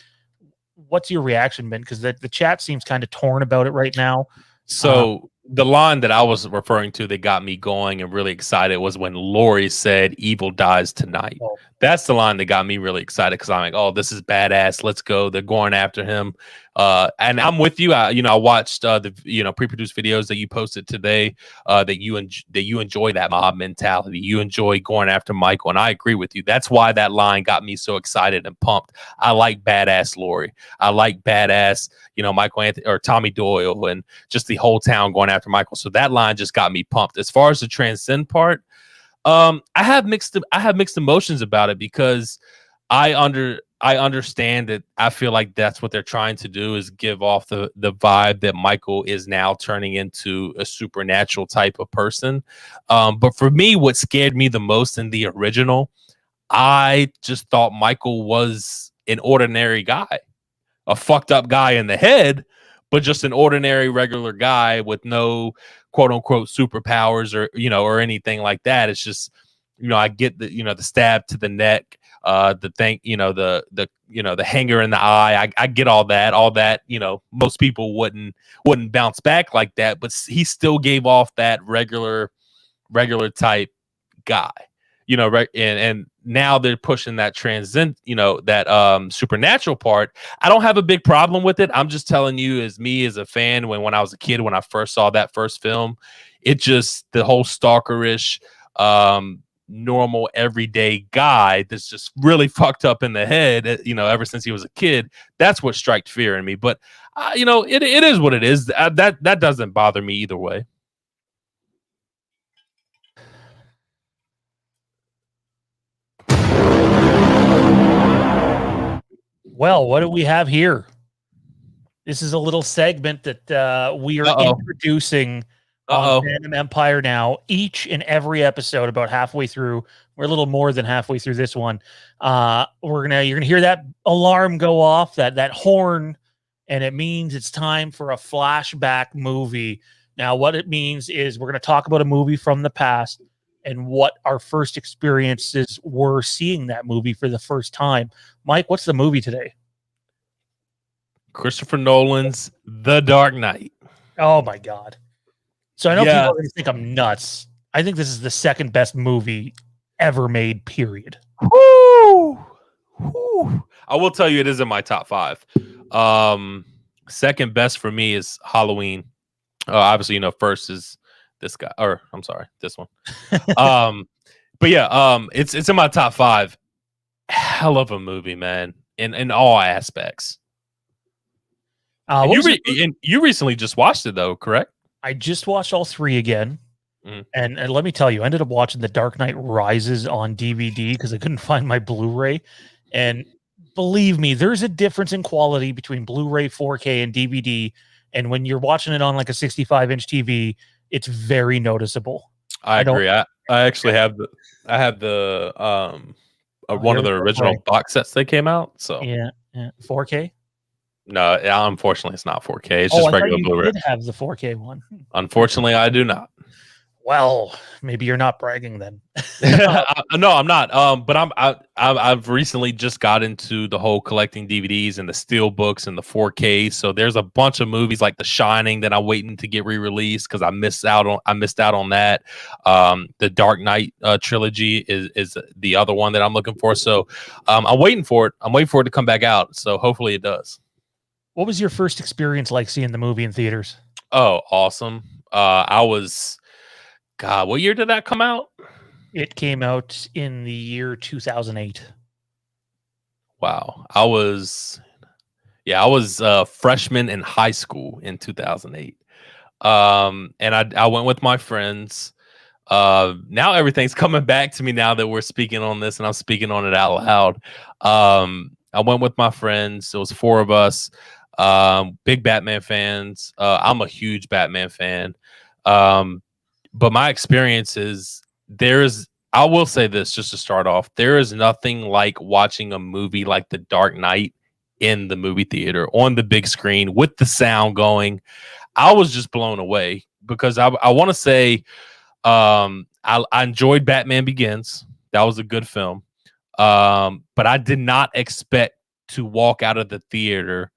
what's your reaction been? Because the chat seems kind of torn about it right now. So the line that I was referring to that got me going and really excited was when Lori said, "Evil dies tonight." Well, That's the line that got me really excited because I'm like, "Oh, this is badass. Let's go." They're going after him, and I'm with you. I watched the pre-produced videos that you posted today. That you enjoy that mob mentality. You enjoy going after Michael, and I agree with you. That's why that line got me so excited and pumped. I like badass Lori. I like badass, Michael Anthony or Tommy Doyle, and just the whole town going after Michael. So that line just got me pumped. As far as the transcend part, I have mixed emotions about it because I understand that. I feel like that's what they're trying to do, is give off the vibe that Michael is now turning into a supernatural type of person. But for me, what scared me the most in the original, I just thought Michael was an ordinary guy, a fucked up guy in the head, but just an ordinary regular guy with no quote unquote superpowers or anything like that. It's just, I get the stab to the neck, the thing, the hanger in the eye. I get all that, most people wouldn't bounce back like that, but he still gave off that regular type guy, right. And now they're pushing that transcend, that supernatural part. I don't have a big problem with it. I'm just telling you, as a fan, when I was a kid, when I first saw that first film, it just, the whole stalkerish, normal everyday guy that's just really fucked up in the head, ever since he was a kid. That's what struck fear in me. But it is what it is. That doesn't bother me either way. Well, what do we have here? This is a little segment that we are introducing on Fandom Empire Now. Each and every episode, about halfway through, we're a little more than halfway through this one. You're gonna hear that alarm go off, that horn, and it means it's time for a flashback movie. Now, what it means is we're gonna talk about a movie from the past and what our first experiences were seeing that movie for the first time. Mike, what's the movie today? Christopher Nolan's The Dark Knight. Oh my God. So I know people are going to think I'm nuts. I think this is the second best movie ever made, period. Woo! Woo! I will tell you, it is in my top 5. Second best for me is Halloween. Obviously, first is this guy, or I'm sorry, this one. But yeah, it's in my top 5. Hell of a movie, man, in all aspects. You recently just watched it, though, correct? I just watched all 3 again. And let me tell you, I ended up watching The Dark Knight Rises on DVD because I couldn't find my Blu-ray. And believe me, there's a difference in quality between Blu-ray, 4K, and DVD. And when you're watching it on like a 65-inch TV, it's very noticeable. I agree. I actually have the one of the original box sets that came out. So yeah. 4K. No, unfortunately, it's not 4K. It's just regular Blu-ray. You did have the 4K one. Unfortunately, I do not. Well, maybe you're not bragging then. No, I'm not. But I've recently just got into the whole collecting DVDs and the steel books and the 4K. So there's a bunch of movies like The Shining that I'm waiting to get re-released because I missed out on that. The Dark Knight trilogy is the other one that I'm looking for. So I'm waiting for it. I'm waiting for it to come back out. So hopefully it does. What was your first experience like seeing the movie in theaters? Oh, awesome. God, what year did that come out? It came out in the year 2008. Wow. I was a freshman in high school in 2008. And I went with my friends. Now everything's coming back to me now that we're speaking on this and I'm speaking on it out loud. I went with my friends. It was 4 of us. Big Batman fans. I'm a huge Batman fan. But my experience is there's I will say this just to start off. There is nothing like watching a movie like The Dark Knight in the movie theater on the big screen with the sound going. I was just blown away because I want to say I enjoyed Batman Begins. That was a good film. But I did not expect to walk out of the theater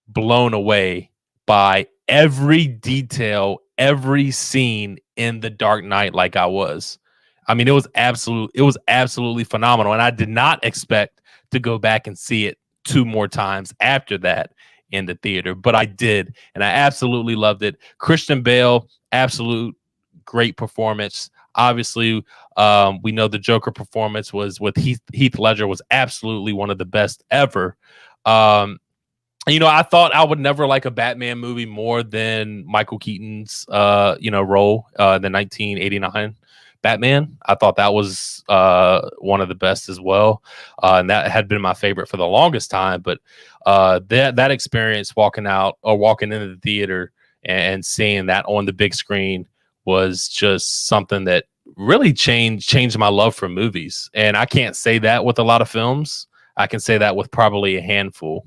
blown away by every detail, every scene in The Dark Knight like I was. I mean, it was absolutely phenomenal. And I did not expect to go back and see it 2 more times after that in the theater, but I did, and I absolutely loved it. Christian Bale, absolute great performance. Obviously, we know the Joker performance was with Heath Ledger was absolutely one of the best ever. I thought I would never like a Batman movie more than Michael Keaton's, role, the 1989 Batman. I thought that was one of the best as well, and that had been my favorite for the longest time. But that experience walking into the theater and seeing that on the big screen was just something that really changed my love for movies. And I can't say that with a lot of films. I can say that with probably a handful.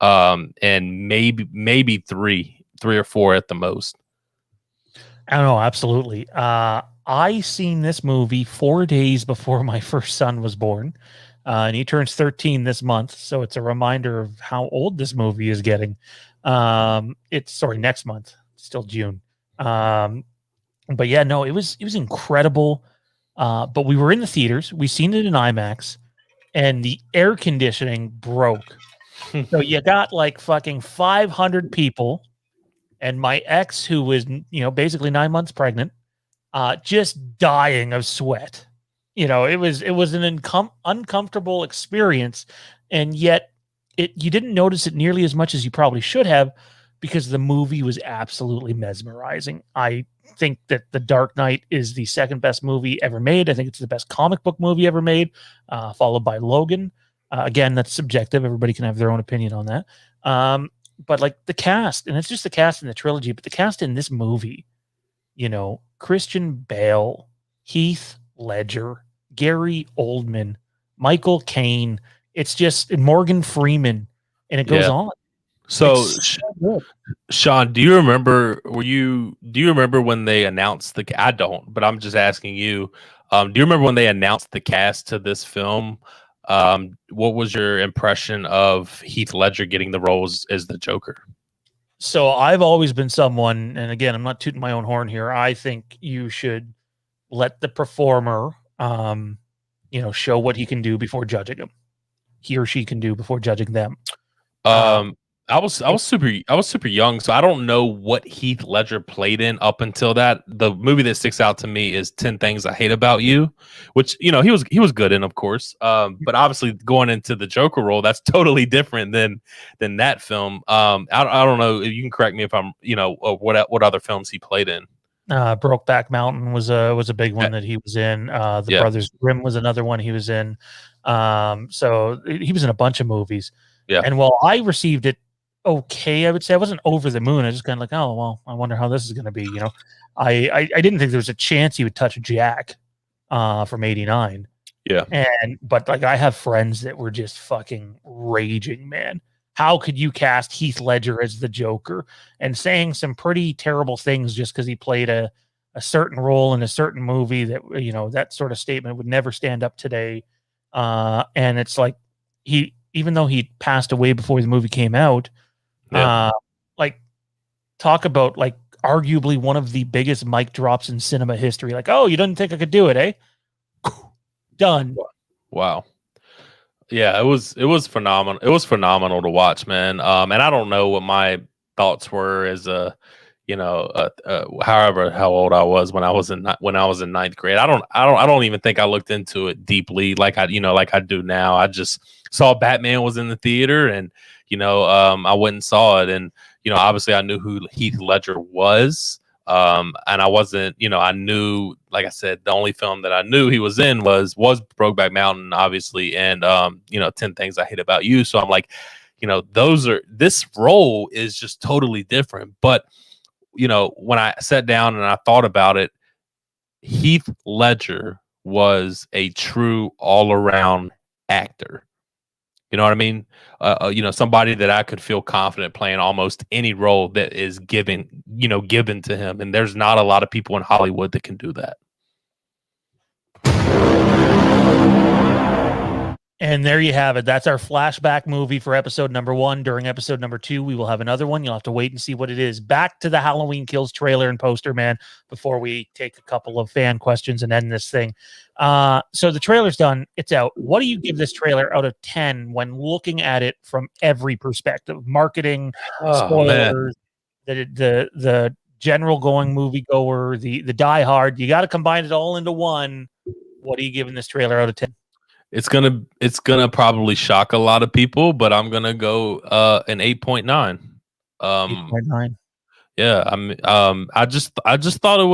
And maybe three or four at the most. I don't know. Absolutely. I seen this movie 4 days before my first son was born, and he turns 13 this month. So it's a reminder of how old this movie is getting. Next month, still June. But yeah, no, it was incredible. But we were in the theaters. We seen it in IMAX, and the air conditioning broke. So you got like fucking 500 people, and my ex, who was basically 9 months pregnant, just dying of sweat. It was an uncomfortable experience, and yet you didn't notice it nearly as much as you probably should have, because the movie was absolutely mesmerizing. I think that The Dark Knight is the second best movie ever made. I think it's the best comic book movie ever made, followed by Logan. Again, that's subjective. Everybody can have their own opinion on that. But like the cast, and it's just the cast in the trilogy, but the cast in this movie, Christian Bale, Heath Ledger, Gary Oldman, Michael Caine, it's just Morgan Freeman, and it goes on. So Sean, do you remember when they announced I don't, but I'm just asking you, do you remember when they announced the cast to this film? What was your impression of Heath Ledger getting the roles as the Joker? So I've always been someone, and again, I'm not tooting my own horn here. I think you should let the performer, show what he can do before judging him. He or she can do before judging them. I was super young, so I don't know what Heath Ledger played in up until that. The movie that sticks out to me is 10 Things I Hate About You, which he was good in, of course. But obviously going into the Joker role, that's totally different than that film. I don't know if you can correct me if I'm what other films he played in. Brokeback Mountain was a big one that he was in. The Brothers Grimm was another one he was in. So he was in a bunch of movies. Yeah. And while I received it okay, I would say I wasn't over the moon. I was just kind of like, oh well, I wonder how this is going to be. I didn't think there was a chance he would touch Jack from '89. Yeah, but like I have friends that were just fucking raging, man. How could you cast Heath Ledger as the Joker and saying some pretty terrible things just because he played a certain role in a certain movie that that sort of statement would never stand up today. And it's like even though he passed away before the movie came out. Talk about like arguably one of the biggest mic drops in cinema history. Like, oh, you didn't think I could do it, eh? Done. Wow. Yeah, it was phenomenal. It was phenomenal to watch, man. And I don't know what my thoughts were as however how old I was when I was in ninth grade. I don't even think I looked into it deeply like I do now. I just saw Batman was in the theater, and I went and saw it, and obviously I knew who Heath Ledger was, and I wasn't, I knew, like I said, the only film that I knew he was in was Brokeback Mountain, obviously, and 10 Things I Hate About You. So I'm like, this role is just totally different. But when I sat down and I thought about it, Heath Ledger was a true all-around actor. You know what I mean? Somebody that I could feel confident playing almost any role that is given to him. And there's not a lot of people in Hollywood that can do that. And there you have it. That's our flashback movie for episode number 1. During episode number 2, we will have another one. You'll have to wait and see what it is. Back to the Halloween Kills trailer and poster, man, before we take a couple of fan questions and end this thing. So the trailer's done. It's out. What do you give this trailer out of 10 when looking at it from every perspective? Marketing, spoilers, the general going moviegoer, the diehard. You got to combine it all into one. What are you giving this trailer out of 10? It's gonna probably shock a lot of people, but I'm gonna go an 8.9. 8.9. Yeah, I just thought it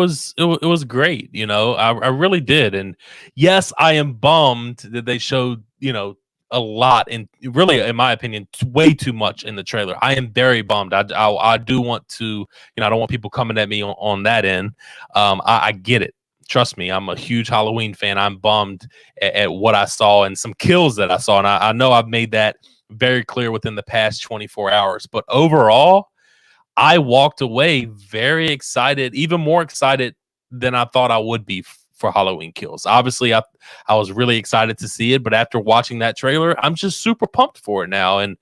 was great. I really did. And yes, I am bummed that they showed a lot, and really, in my opinion, way too much in the trailer. I am very bummed. I do want to, I don't want people coming at me on that end. I get it. Trust me, I'm a huge Halloween fan. I'm bummed at what I saw and some kills that I saw. And I know I've made that very clear within the past 24 hours. But overall, I walked away very excited, even more excited than I thought I would be for Halloween Kills. Obviously, I was really excited to see it. But after watching that trailer, I'm just super pumped for it now. And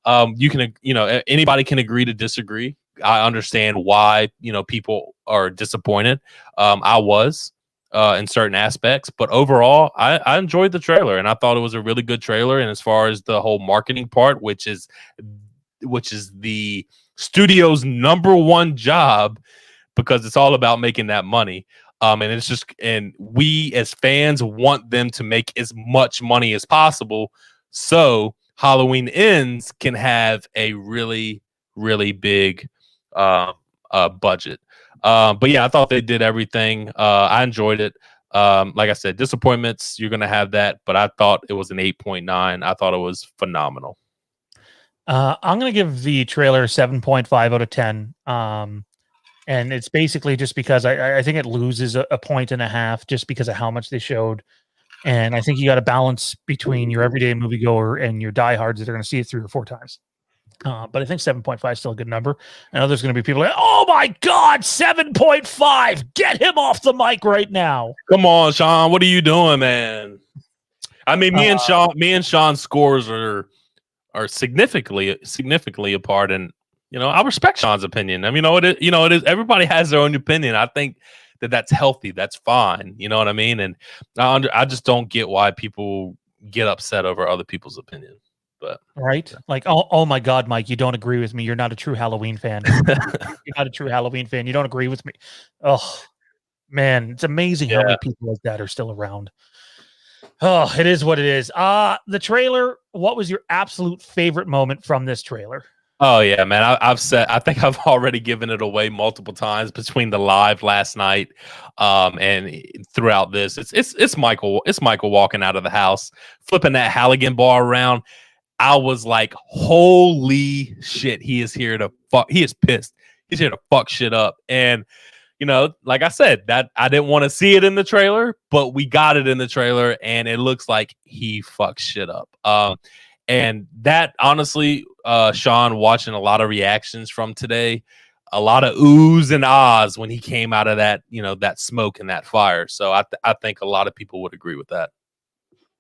anybody can agree to disagree. I understand why, people are disappointed. I was. In certain aspects, but overall, I enjoyed the trailer, and I thought it was a really good trailer. And as far as the whole marketing part, which is the studio's number one job, because it's all about making that money. And we as fans want them to make as much money as possible, so Halloween Ends can have a really, really big budget. But yeah, I thought they did everything. I enjoyed it. Like I said, disappointments, you're going to have that, but I thought it was an 8.9. I thought it was phenomenal. I'm going to give the trailer 7.5 out of 10. And it's basically just because I think it loses a point and a half just because of how much they showed. And I think you got a balance between your everyday moviegoer and your diehards that are going to see it 3 or 4 times. But I think 7.5 is still a good number. I know there's going to be people like, oh my God, 7.5. Get him off the mic right now. Come on, Sean. What are you doing, man? I mean, me and Sean's scores are significantly apart. And, I respect Sean's opinion. I mean, it is. Everybody has their own opinion. I think that's healthy. That's fine. You know what I mean? And I just don't get why people get upset over other people's opinion. But right, like, oh my God, Mike, you don't agree with me. You're not a true Halloween fan. You're not a true Halloween fan. You don't agree with me. Oh man, it's amazing how many people like that are still around. Oh, it is what it is. The trailer. What was your absolute favorite moment from this trailer? Oh yeah, man. I think I've already given it away multiple times between the live last night, and throughout this. It's Michael. It's Michael walking out of the house, flipping that Halligan bar around. I was like, holy shit, he is here to fuck. He is pissed. He's here to fuck shit up. And, like I said, that I didn't want to see it in the trailer, but we got it in the trailer, and it looks like he fucks shit up. And that, honestly, Sean, watching a lot of reactions from today, a lot of oohs and ahs when he came out of that, that smoke and that fire. So I think a lot of people would agree with that.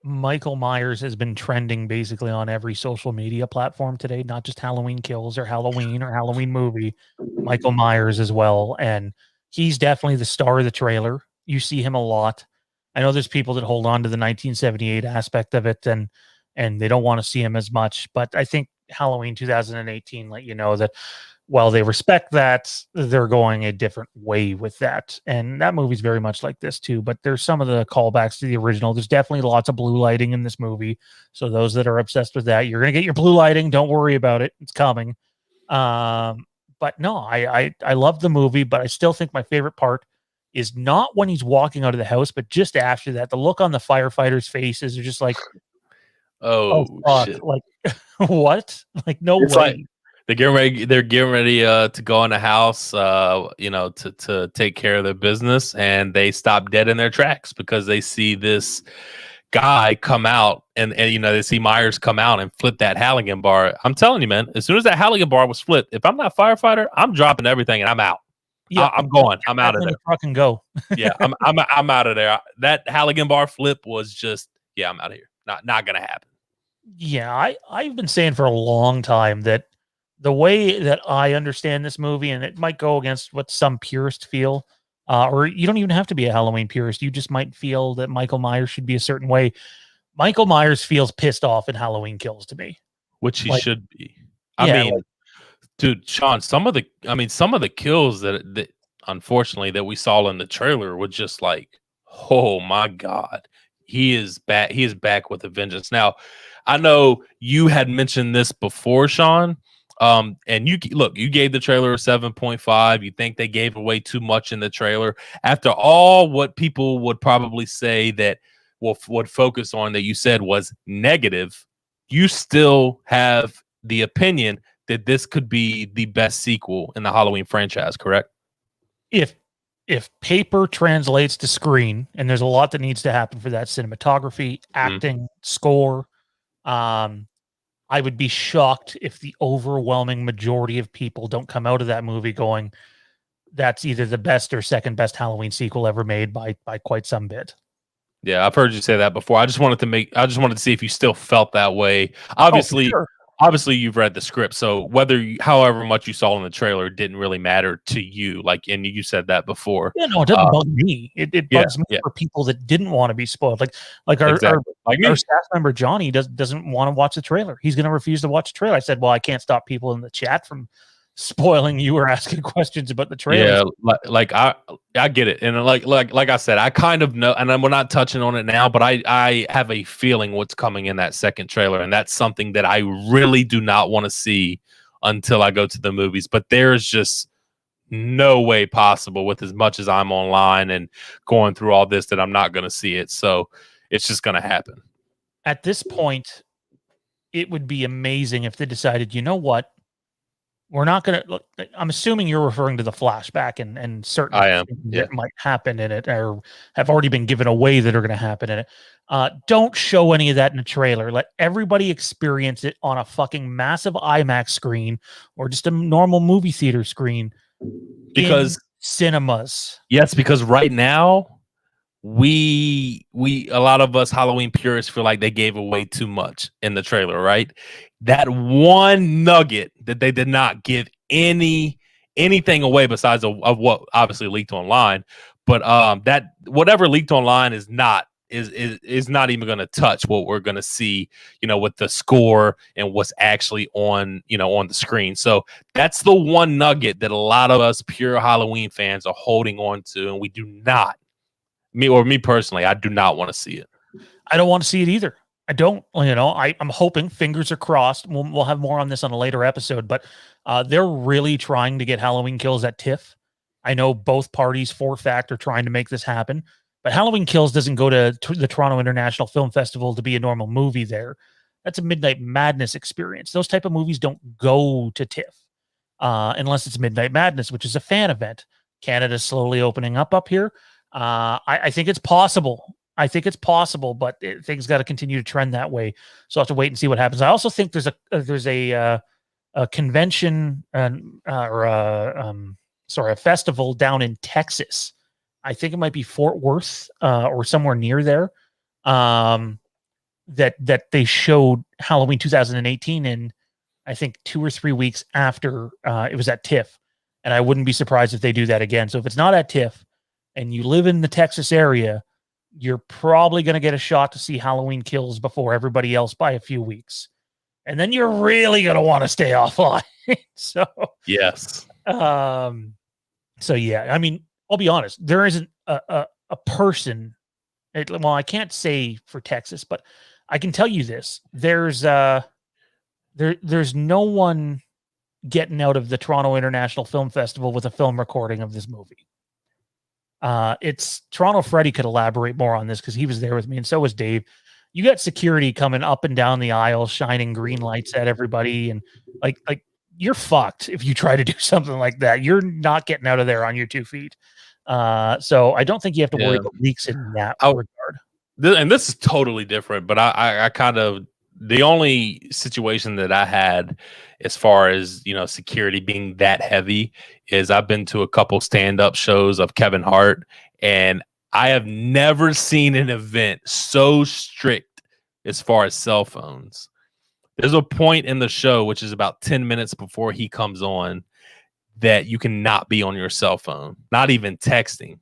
Michael Myers has been trending basically on every social media platform today, not just Halloween Kills or Halloween movie, Michael Myers as well. And he's definitely the star of the trailer. You see him a lot. I know there's people that hold on to the 1978 aspect of it and they don't want to see him as much, but I think Halloween 2018 let you know that while they respect that, they're going a different way with that. And that movie's very much like this too, but there's some of the callbacks to the original. There's definitely lots of blue lighting in this movie. So those that are obsessed with that, you're going to get your blue lighting. Don't worry about it. It's coming. But no, I love the movie, but I still think my favorite part is not when he's walking out of the house, but just after that. The look on the firefighters' faces are just like, oh fuck. shit. Like, what? Like, no it's way. They're getting ready. They're getting ready to go in the house, to take care of their business, and they stop dead in their tracks because they see this guy come out, and they see Myers come out and flip that Halligan bar. I'm telling you, man, as soon as that Halligan bar was flipped, if I'm not a firefighter, I'm dropping everything and I'm out. Yeah, I'm going. I'm out of there. Fucking go. Yeah, I'm out of there. That Halligan bar flip was just, I'm out of here. Not gonna happen. Yeah, I've been saying for a long time that the way that I understand this movie, and it might go against what some purists feel, or you don't even have to be a Halloween purist. You just might feel that Michael Myers should be a certain way. Michael Myers feels pissed off in Halloween Kills to me, which he should be. I mean, dude, Sean, some of the kills that unfortunately that we saw in the trailer were just like, oh my God, he is back. He is back with a vengeance. Now, I know you had mentioned this before, Sean. And you gave the trailer a 7.5. You think they gave away too much in the trailer after all what people would probably say that would focus on that you said was negative. You still have the opinion that this could be the best sequel in the Halloween franchise, correct? If paper translates to screen, and there's a lot that needs to happen for that: cinematography, acting, score. I would be shocked if the overwhelming majority of people don't come out of that movie going, that's either the best or second best Halloween sequel ever made by quite some bit. Yeah, I've heard you say that before. I just wanted to see if you still felt that way. Obviously, obviously you've read the script, so however much you saw in the trailer didn't really matter to you. And you said that before. Yeah, no, it doesn't bug me. It bugs me for people that didn't want to be spoiled. Like our staff member Johnny doesn't want to watch the trailer. He's going to refuse to watch the trailer. I said, well, I can't stop people in the chat from spoiling you or asking questions about the trailer. Yeah, I get it, and like I said, I kind of know, and we're not touching on it now, but I have a feeling what's coming in that second trailer, and that's something that I really do not want to see until I go to the movies. But there's just no way possible, with as much as I'm online and going through all this, that I'm not going to see it. So it's just going to happen. At this point, it would be amazing if they decided, you know what? We're not going to look. I'm assuming you're referring to the flashback and certain things that might happen in it or have already been given away that are going to happen in it. Don't show any of that in a trailer. Let everybody experience it on a fucking massive IMAX screen or just a normal movie theater screen. Because cinemas. Yes, because right now we a lot of us Halloween purists feel like they gave away too much in the trailer, right? That one nugget that they did not give anything away besides of what obviously leaked online, but that whatever leaked online is not even going to touch what we're going to see, with the score and what's actually on the screen. So that's the one nugget that a lot of us pure Halloween fans are holding on to, and we do not. Me personally, I do not want to see it. I don't want to see it either. I don't, I'm hoping, fingers are crossed. We'll have more on this on a later episode, but they're really trying to get Halloween Kills at TIFF. I know both parties for a fact are trying to make this happen, but Halloween Kills doesn't go to the Toronto International Film Festival to be a normal movie there. That's a Midnight Madness experience. Those type of movies don't go to TIFF unless it's Midnight Madness, which is a fan event. Canada's slowly opening up here. I think it's possible. But things got to continue to trend that way. So I'll have to wait and see what happens. I also think there's a convention or a festival down in Texas. I think it might be Fort Worth or somewhere near there. That they showed Halloween 2018 in, I think, 2 or 3 weeks after it was at TIFF, and I wouldn't be surprised if they do that again. So if it's not at TIFF and you live in the Texas area, you're probably going to get a shot to see Halloween Kills before everybody else by a few weeks. And then you're really going to want to stay offline. So, yes. So yeah, I mean, I'll be honest, there isn't a person, well, I can't say for Texas, but I can tell you this. There's no one getting out of the Toronto International Film Festival with a film recording of this movie. It's Toronto Freddy could elaborate more on this because he was there with me, and so was Dave. You got security coming up and down the aisle, shining green lights at everybody, and like you're fucked if you try to do something like that. You're not getting out of there on your 2 feet. So I don't think you have to worry about leaks in that regard. And this is totally different, but I kind of, the only situation that I had as far as, security being that heavy is I've been to a couple stand-up shows of Kevin Hart, and I have never seen an event so strict as far as cell phones. There's a point in the show, which is about 10 minutes before he comes on, that you cannot be on your cell phone, not even texting.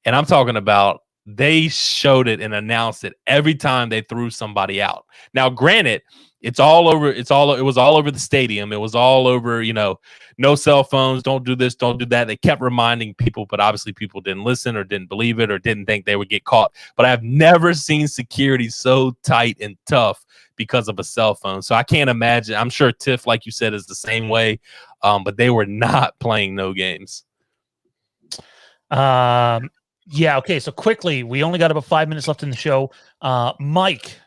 And I'm talking about, they showed it and announced it every time they threw somebody out. Now, granted, it was all over the stadium. It was all over, no cell phones, don't do this, don't do that. They kept reminding people, but obviously people didn't listen or didn't believe it or didn't think they would get caught. But I've never seen security so tight and tough because of a cell phone. So I can't imagine. I'm sure Tiff, like you said, is the same way. But they were not playing no games. Yeah. Okay. So quickly, we only got about 5 minutes left in the show. Mike,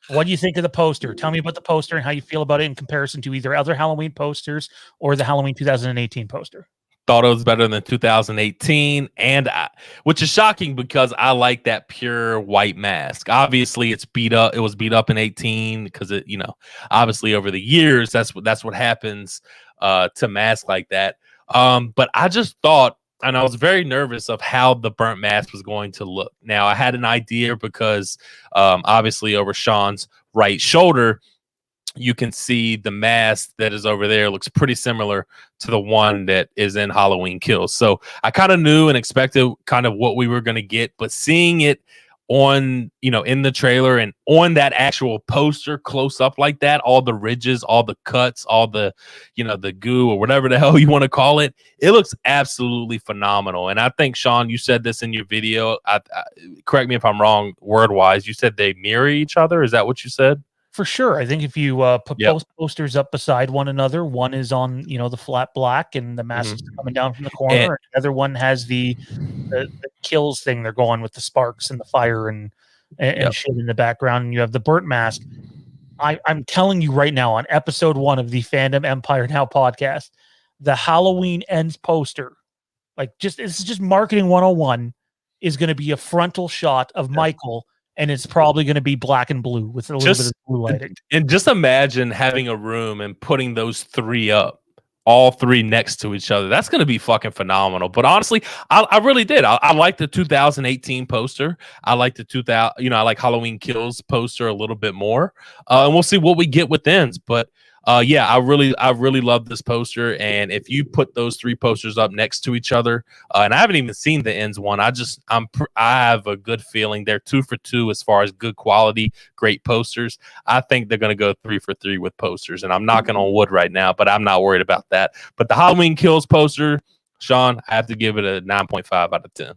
what do you think of the poster? Tell me about the poster and how you feel about it in comparison to either other Halloween posters or the Halloween 2018 poster. Thought it was better than 2018, which is shocking because I like that pure white mask. Obviously, it's beat up. It was beat up in 18 because it, obviously over the years, that's what happens to masks like that. But I just thought, and I was very nervous of how the burnt mask was going to look. Now, I had an idea because obviously over Sean's right shoulder, you can see the mask that is over there looks pretty similar to the one that is in Halloween Kills. So I kind of knew and expected kind of what we were going to get, but seeing it on, in the trailer and on that actual poster close up like that, all the ridges, all the cuts, all the, the goo or whatever the hell you want to call it, it looks absolutely phenomenal. And I think, Sean, you said this in your video. Correct me if I'm wrong, word wise, you said they mirror each other. Is that what you said? For sure. I think if you put both posters up beside one another, one is on, the flat black and the mask is coming down from the corner. And the other one has the kills thing. They're going with the sparks and the fire and shit in the background. And you have the burnt mask. I'm telling you right now, on episode 1 of the Fandom Empire Now podcast, the Halloween Ends poster, this is just marketing 101, is going to be a frontal shot of Michael. And it's probably going to be black and blue with a little bit of blue lighting. And just imagine having a room and putting those 3 up, all 3 next to each other. That's going to be fucking phenomenal. But honestly, I really did. I like the 2018 poster. I like the I like Halloween Kills poster a little bit more. And we'll see what we get with Ends. But yeah, I really love this poster. And if you put those 3 posters up next to each other, and I haven't even seen the Ends one, I have a good feeling they're 2 for 2 as far as good quality, great posters. I think they're going to go 3 for 3 with posters, and I'm knocking on wood right now, but I'm not worried about that. But the Halloween Kills poster, Sean, I have to give it a 9.5 out of 10.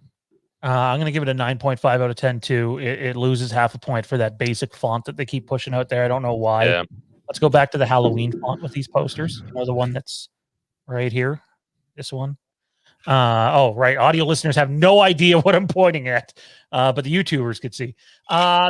I'm going to give it a 9.5 out of 10 too. It loses half a point for that basic font that they keep pushing out there. I don't know why. Yeah. Let's go back to the Halloween font with these posters. The one that's right here. This one. Oh, right. Audio listeners have no idea what I'm pointing at, but the YouTubers could see.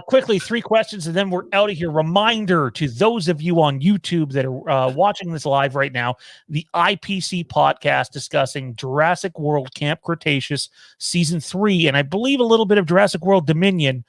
Quickly, 3 questions, and then we're out of here. Reminder to those of you on YouTube that are watching this live right now, the IPC podcast discussing Jurassic World Camp Cretaceous Season 3, and I believe a little bit of Jurassic World Dominion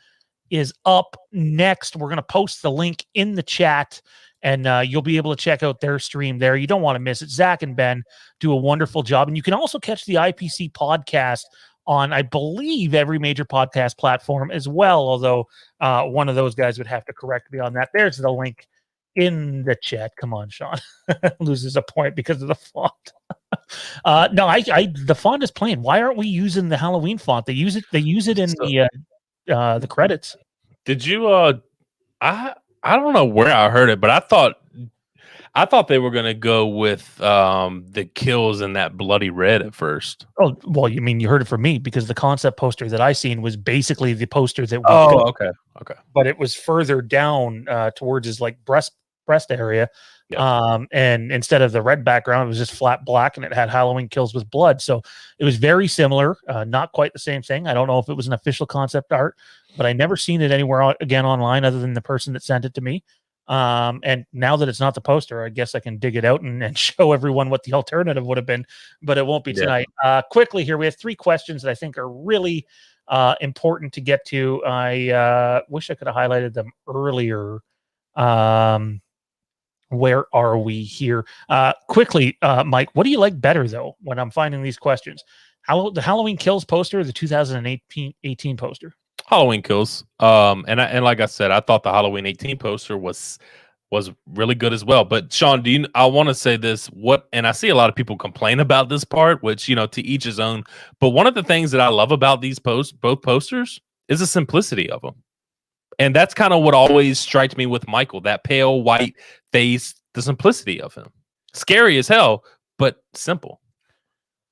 is up next. We're going to post the link in the chat. And you'll be able to check out their stream there. You don't want to miss it. Zach and Ben do a wonderful job. And you can also catch the IPC podcast on, I believe, every major podcast platform as well. Although one of those guys would have to correct me on that. There's the link in the chat. Come on, Sean. Loses a point because of the font. No, the font is plain. Why aren't we using the Halloween font? They use it in the credits. Did you I don't know where I heard it, but I thought they were going to go with the kills in that bloody red at first. Oh, well, you mean you heard it from me, because the concept poster that I seen was basically the poster that we okay. But it was further down towards his breast area. Yeah. And instead of the red background, it was just flat black, and it had Halloween Kills with blood. So it was very similar, not quite the same thing. I don't know if it was an official concept art, but I never seen it anywhere again online other than the person that sent it to me. And now that it's not the poster, I guess I can dig it out and show everyone what the alternative would have been, but it won't be tonight. Quickly here, we have 3 questions that I think are really important to get to. I wish I could have highlighted them earlier. Where are we here? Quickly, Mike, what do you like better, though, when I'm finding these questions? The Halloween Kills poster or the 2018 poster? Halloween Kills. And like I said, I thought the Halloween 18 poster was really good as well. But Sean, I want to say this, and I see a lot of people complain about this part, which, to each his own. But one of the things that I love about both posters is the simplicity of them. And that's kind of what always strikes me with Michael, that pale white face, the simplicity of him. Scary as hell, but simple.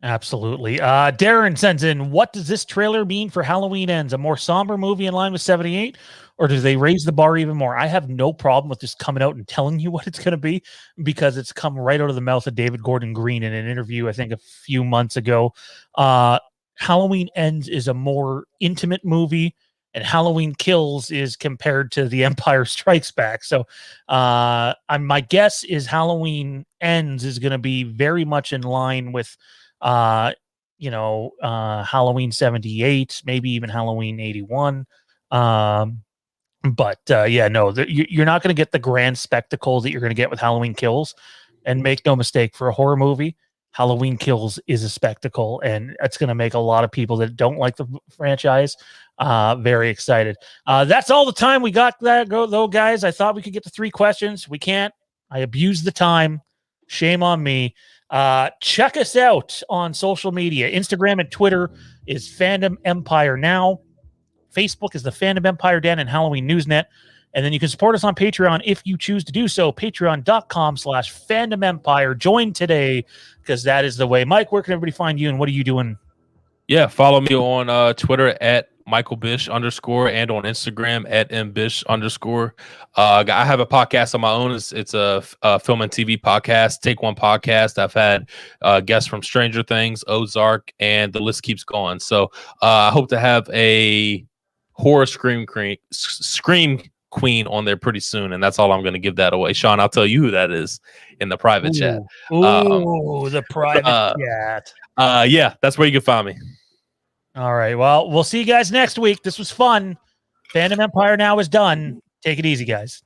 Absolutely. Darren sends in, what does this trailer mean for Halloween Ends? A more somber movie in line with 78? Or do they raise the bar even more? I have no problem with just coming out and telling you what it's going to be, because it's come right out of the mouth of David Gordon Green in an interview, I think a few months ago. Halloween Ends is a more intimate movie, and Halloween Kills is compared to The Empire Strikes Back. So my guess is Halloween Ends is going to be very much in line with Halloween 78, maybe even Halloween 81. You're not going to get the grand spectacle that you're going to get with Halloween Kills. And make no mistake, for a horror movie, Halloween Kills is a spectacle, and it's going to make a lot of people that don't like the franchise very excited. That's all the time we got though, guys. I thought we could get to 3 questions. We can't. I abused the time. Shame on me. Check us out on social media. Instagram and Twitter is Fandom Empire Now. Facebook is the Fandom Empire Dan and Halloween Newsnet. And then you can support us on Patreon if you choose to do so. Patreon.com/Fandom Empire. Join today, because that is the way. Mike, where can everybody find you, and what are you doing? Yeah, follow me on Twitter at Michael Bish _ and on Instagram at mbish _ I have a podcast on my own. It's a film and TV podcast, Take One Podcast. I've had guests from Stranger Things, Ozark, and the list keeps going. So I hope to have a horror scream queen on there pretty soon, and that's all I'm going to give that away. Sean, I'll tell you who that is in the private chat. The private chat. Yeah, that's where you can find me. All right. Well, we'll see you guys next week. This was fun. Fandom Empire Now is done. Take it easy, guys.